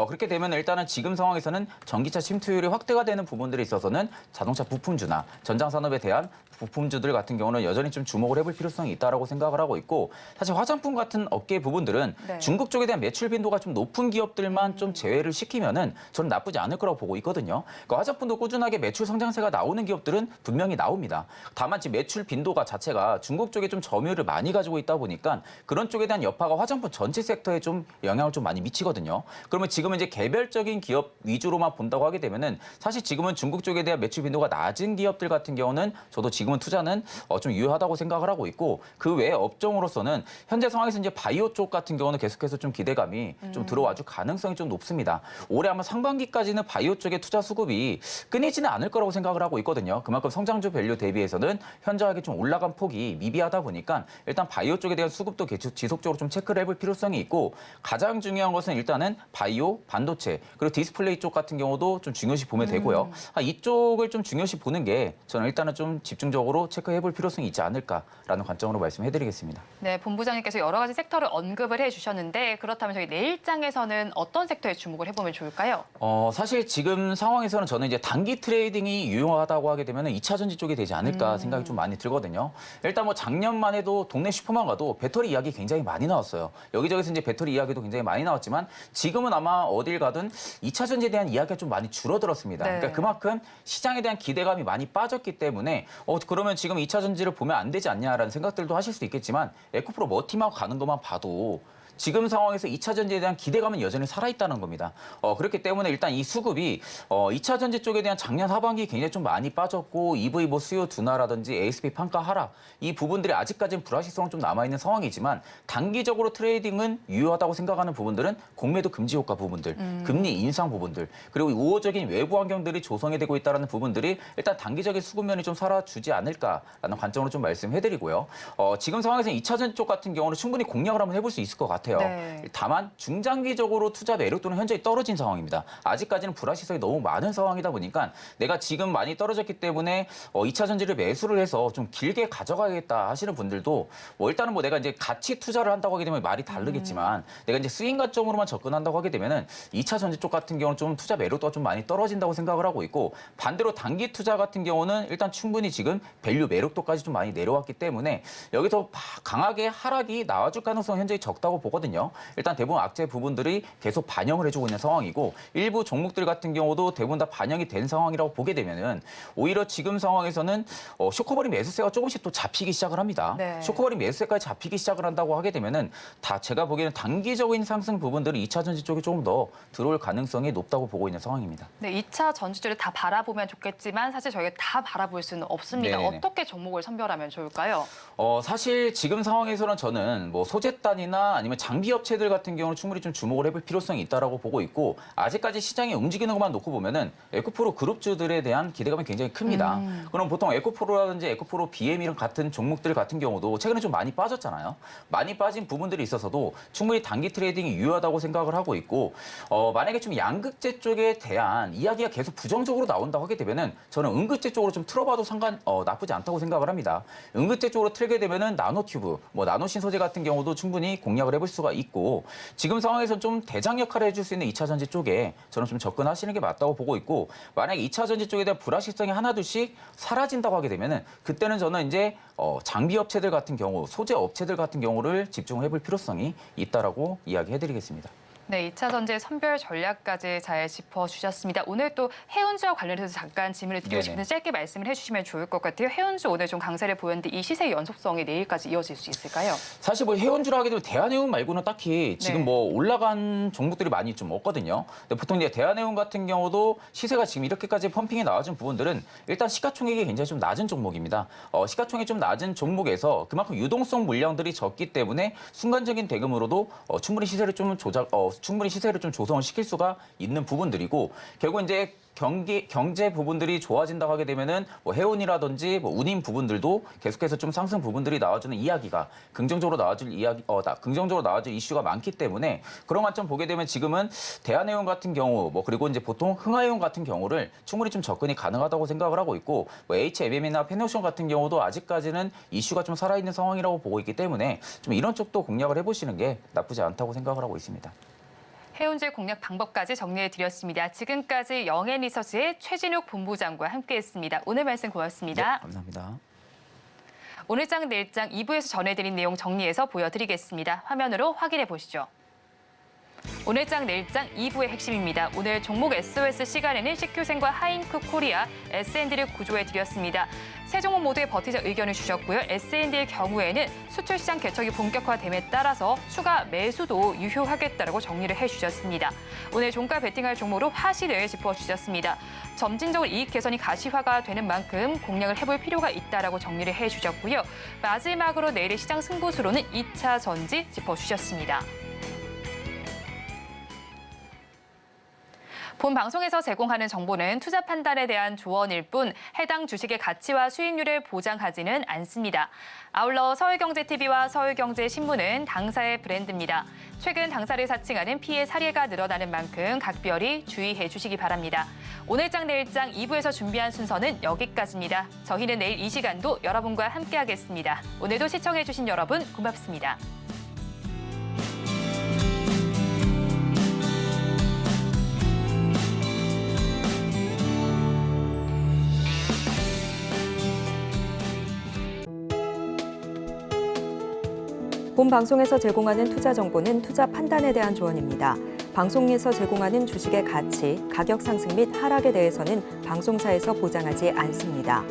그렇게 되면 일단은 지금 상황에서는 전기차 침투율이 확대가 되는 부분들에 있어서는 자동차 부품주나 전장 산업에 대한 부품주들 같은 경우는 여전히 좀 주목을 해볼 필요성이 있다라고 생각을 하고 있고, 사실 화장품 같은 업계 부분들은 중국 쪽에 쪽에 대한 매출 빈도가 좀 높은 기업들만 좀 제외를 시키면은 저는 나쁘지 않을 거라고 보고 있거든요. 그러니까 화장품도 꾸준하게 매출 성장세가 나오는 기업들은 분명히 나옵니다. 다만 지금 매출 빈도가 자체가 중국 쪽에 좀 점유율을 많이 가지고 있다 보니까 그런 쪽에 대한 여파가 화장품 전체 섹터에 좀 영향을 좀 많이 미치거든요. 그러면 지금은 이제 개별적인 기업 위주로만 본다고 하게 되면은 사실 지금은 중국 쪽에 대한 매출 빈도가 낮은 기업들 같은 경우는 저도 지금은 투자는 좀 유효하다고 생각을 하고 있고 그 외에 업종으로서는 현재 상황에서 이제 바이오 쪽 같은 경우는 계속해서 좀 기대감이 좀 들어와줄 가능성이 좀 높습니다. 올해 아마 상반기까지는 바이오 쪽의 투자 수급이 끊이지는 않을 거라고 생각을 하고 있거든요. 그만큼 성장주 밸류 대비해서는 현저하게 좀 올라간 폭이 미비하다 보니까 일단 바이오 쪽에 대한 수급도 지속적으로 좀 체크를 해볼 필요성이 있고 가장 중요한 것은 일단은 바이오, 반도체 그리고 디스플레이 쪽 같은 경우도 좀 중요시 보면 되고요. 이쪽을 좀 중요시 보는 게 저는 일단은 좀 집중적으로 체크해볼 필요성이 있지 않을까라는 관점으로 말씀해드리겠습니다. 네, 본부장님께서 여러 가지 섹터를 언급을 해주셨는데 그렇다면 저희 내일장에서는 어떤 섹터에 주목을 해보면 좋을까요? 사실 지금 상황에서는 저는 이제 단기 트레이딩이 유용하다고 하게 되면 2차 전지 쪽이 되지 않을까 생각이 좀 많이 들거든요. 일단 뭐 작년만 해도 동네 슈퍼만 가도 배터리 이야기 굉장히 많이 나왔어요. 여기저기서 이제 배터리 이야기도 굉장히 많이 나왔지만 지금은 아마 어딜 가든 2차 전지에 대한 이야기가 좀 많이 줄어들었습니다. 네. 그러니까 그만큼 시장에 대한 기대감이 많이 빠졌기 때문에 그러면 지금 2차 전지를 보면 안 되지 않냐라는 생각들도 하실 수 있겠지만 에코프로 머티하고 가는 것만 봐도 지금 상황에서 2차 전지에 대한 기대감은 여전히 살아있다는 겁니다. 그렇기 때문에 일단 이 수급이 2차 전지 쪽에 대한 작년 하반기 굉장히 좀 많이 빠졌고 EV 뭐 수요 둔화라든지 ASP 판가 하락 이 부분들이 아직까지는 불확실성은 좀 남아있는 상황이지만 단기적으로 트레이딩은 유효하다고 생각하는 부분들은 공매도 금지 효과 부분들, 금리 인상 부분들 그리고 우호적인 외부 환경들이 조성이 되고 있다는 부분들이 일단 단기적인 수급면이 좀 살아주지 않을까라는 관점으로 좀 말씀해드리고요. 지금 상황에서 2차 전지 쪽 같은 경우는 충분히 공략을 한번 해볼 수 있을 것 같아요. 네. 다만 중장기적으로 투자 매력도는 현저히 떨어진 상황입니다. 아직까지는 불확실성이 너무 많은 상황이다 보니까 내가 지금 많이 떨어졌기 때문에 2차 전지를 매수를 해서 좀 길게 가져가야겠다 하시는 분들도 일단은 뭐 내가 이제 가치 투자를 한다고 하게 되면 말이 다르겠지만 내가 이제 스윙 관점으로만 접근한다고 하게 되면은 2차 전지 쪽 같은 경우는 좀 투자 매력도가 좀 많이 떨어진다고 생각을 하고 있고 반대로 단기 투자 같은 경우는 일단 충분히 지금 밸류 매력도까지 좀 많이 내려왔기 때문에 여기서 강하게 하락이 나와줄 가능성은 현저히 적다고 보거든요. 일단 대부분 악재 부분들이 계속 반영을 해주고 있는 상황이고 일부 종목들 같은 경우도 대부분 다 반영이 된 상황이라고 보게 되면은 오히려 지금 상황에서는 쇼커버링 매수세가 조금씩 또 잡히기 시작을 합니다. 네. 쇼커버링 매수세까지 잡히기 시작을 한다고 하게 되면은 다 제가 보기에는 단기적인 상승 부분들이 2차 전지 쪽에 조금 더 들어올 가능성이 높다고 보고 있는 상황입니다. 네, 2차 전지주를 다 바라보면 좋겠지만 사실 저희가 다 바라볼 수는 없습니다. 네네네. 어떻게 종목을 선별하면 좋을까요? 사실 지금 상황에서는 저는 뭐 소재단이나 아니면 장비 업체들 같은 경우는 충분히 좀 주목을 해볼 필요성이 있다라고 보고 있고 아직까지 시장이 움직이는 것만 놓고 보면은 에코프로 그룹주들에 대한 기대감이 굉장히 큽니다. 그럼 보통 에코프로라든지 에코프로 BM이랑 같은 종목들 같은 경우도 최근에 좀 많이 빠졌잖아요. 많이 빠진 부분들이 있어서도 충분히 단기 트레이딩이 유효하다고 생각을 하고 있고 만약에 좀 양극재 쪽에 대한 이야기가 계속 부정적으로 나온다고 하게 되면은 저는 음극재 쪽으로 좀 틀어봐도 나쁘지 않다고 생각을 합니다. 음극재 쪽으로 틀게 되면은 나노튜브, 뭐 나노신 소재 같은 경우도 충분히 공략을 해볼 수가 있고 지금 상황에서 좀 대장 역할을 해줄 수 있는 2차 전지 쪽에 저는 좀 접근하시는 게 맞다고 보고 있고 만약에 2차 전지 쪽에 대한 불확실성이 하나둘씩 사라진다고 하게 되면은 그때는 저는 이제 장비 업체들 같은 경우, 소재 업체들 같은 경우를 집중을 해볼 필요성이 있다라고 이야기해드리겠습니다. 네, 2차 전지의 선별 전략까지 잘 짚어주셨습니다. 오늘 또 해운주와 관련해서 잠깐 질문을 드리고 네네. 싶은데 짧게 말씀을 해주시면 좋을 것 같아요. 해운주 오늘 좀 강세를 보였는데 이 시세 연속성이 내일까지 이어질 수 있을까요? 사실 뭐 해운주라 하게 되면 대한해운 말고는 딱히 지금 네. 뭐 올라간 종목들이 많이 좀 없거든요. 근데 보통 이제 대한해운 같은 경우도 시세가 지금 이렇게까지 펌핑이 나와준 부분들은 일단 시가총액이 굉장히 좀 낮은 종목입니다. 시가총액이 좀 낮은 종목에서 그만큼 유동성 물량들이 적기 때문에 순간적인 대금으로도 충분히 시세를 좀 조성을 시킬 수가 있는 부분들이고 결국 이제 경제 부분들이 좋아진다고 하게 되면은 뭐 해운이라든지 뭐 운임 부분들도 계속해서 좀 상승 부분들이 나와주는 이야기가 긍정적으로 나와줄 이슈가 많기 때문에 그런 관점 보게 되면 지금은 대한해운 같은 경우 뭐 그리고 이제 보통 흥하해운 같은 경우를 충분히 좀 접근이 가능하다고 생각을 하고 있고 뭐 HMM이나 페노션 같은 경우도 아직까지는 이슈가 좀 살아있는 상황이라고 보고 있기 때문에 좀 이런 쪽도 공략을 해보시는 게 나쁘지 않다고 생각을 하고 있습니다. 해운주의 공략 방법까지 정리해드렸습니다. 지금까지 영앤리서치의 최진욱 본부장과 함께했습니다. 오늘 말씀 고맙습니다. 네, 감사합니다. 오늘장 내일장 2부에서 전해드린 내용 정리해서 보여드리겠습니다. 화면으로 확인해 보시죠. 오늘장 내일장 2부의 핵심입니다. 오늘 종목 SOS 시간에는 CQ생과 하잉크 코리아, S&D를 구조해 드렸습니다. 세 종목 모두에 버티자 의견을 주셨고요. S&D의 경우에는 수출 시장 개척이 본격화됨에 따라서 추가 매수도 유효하겠다라고 정리를 해주셨습니다. 오늘 종가 베팅할 종목으로 화실을 짚어주셨습니다. 점진적으로 이익 개선이 가시화가 되는 만큼 공략을 해볼 필요가 있다라고 정리를 해주셨고요. 마지막으로 내일의 시장 승부수로는 2차 전지 짚어주셨습니다. 본 방송에서 제공하는 정보는 투자 판단에 대한 조언일 뿐 해당 주식의 가치와 수익률을 보장하지는 않습니다. 아울러 서울경제TV와 서울경제신문은 당사의 브랜드입니다. 최근 당사를 사칭하는 피해 사례가 늘어나는 만큼 각별히 주의해 주시기 바랍니다. 오늘장 내일장 2부에서 준비한 순서는 여기까지입니다. 저희는 내일 이 시간도 여러분과 함께하겠습니다. 오늘도 시청해 주신 여러분 고맙습니다. 본 방송에서 제공하는 투자 정보는 투자 판단에 대한 조언입니다. 방송에서 제공하는 주식의 가치, 가격 상승 및 하락에 대해서는 방송사에서 보장하지 않습니다.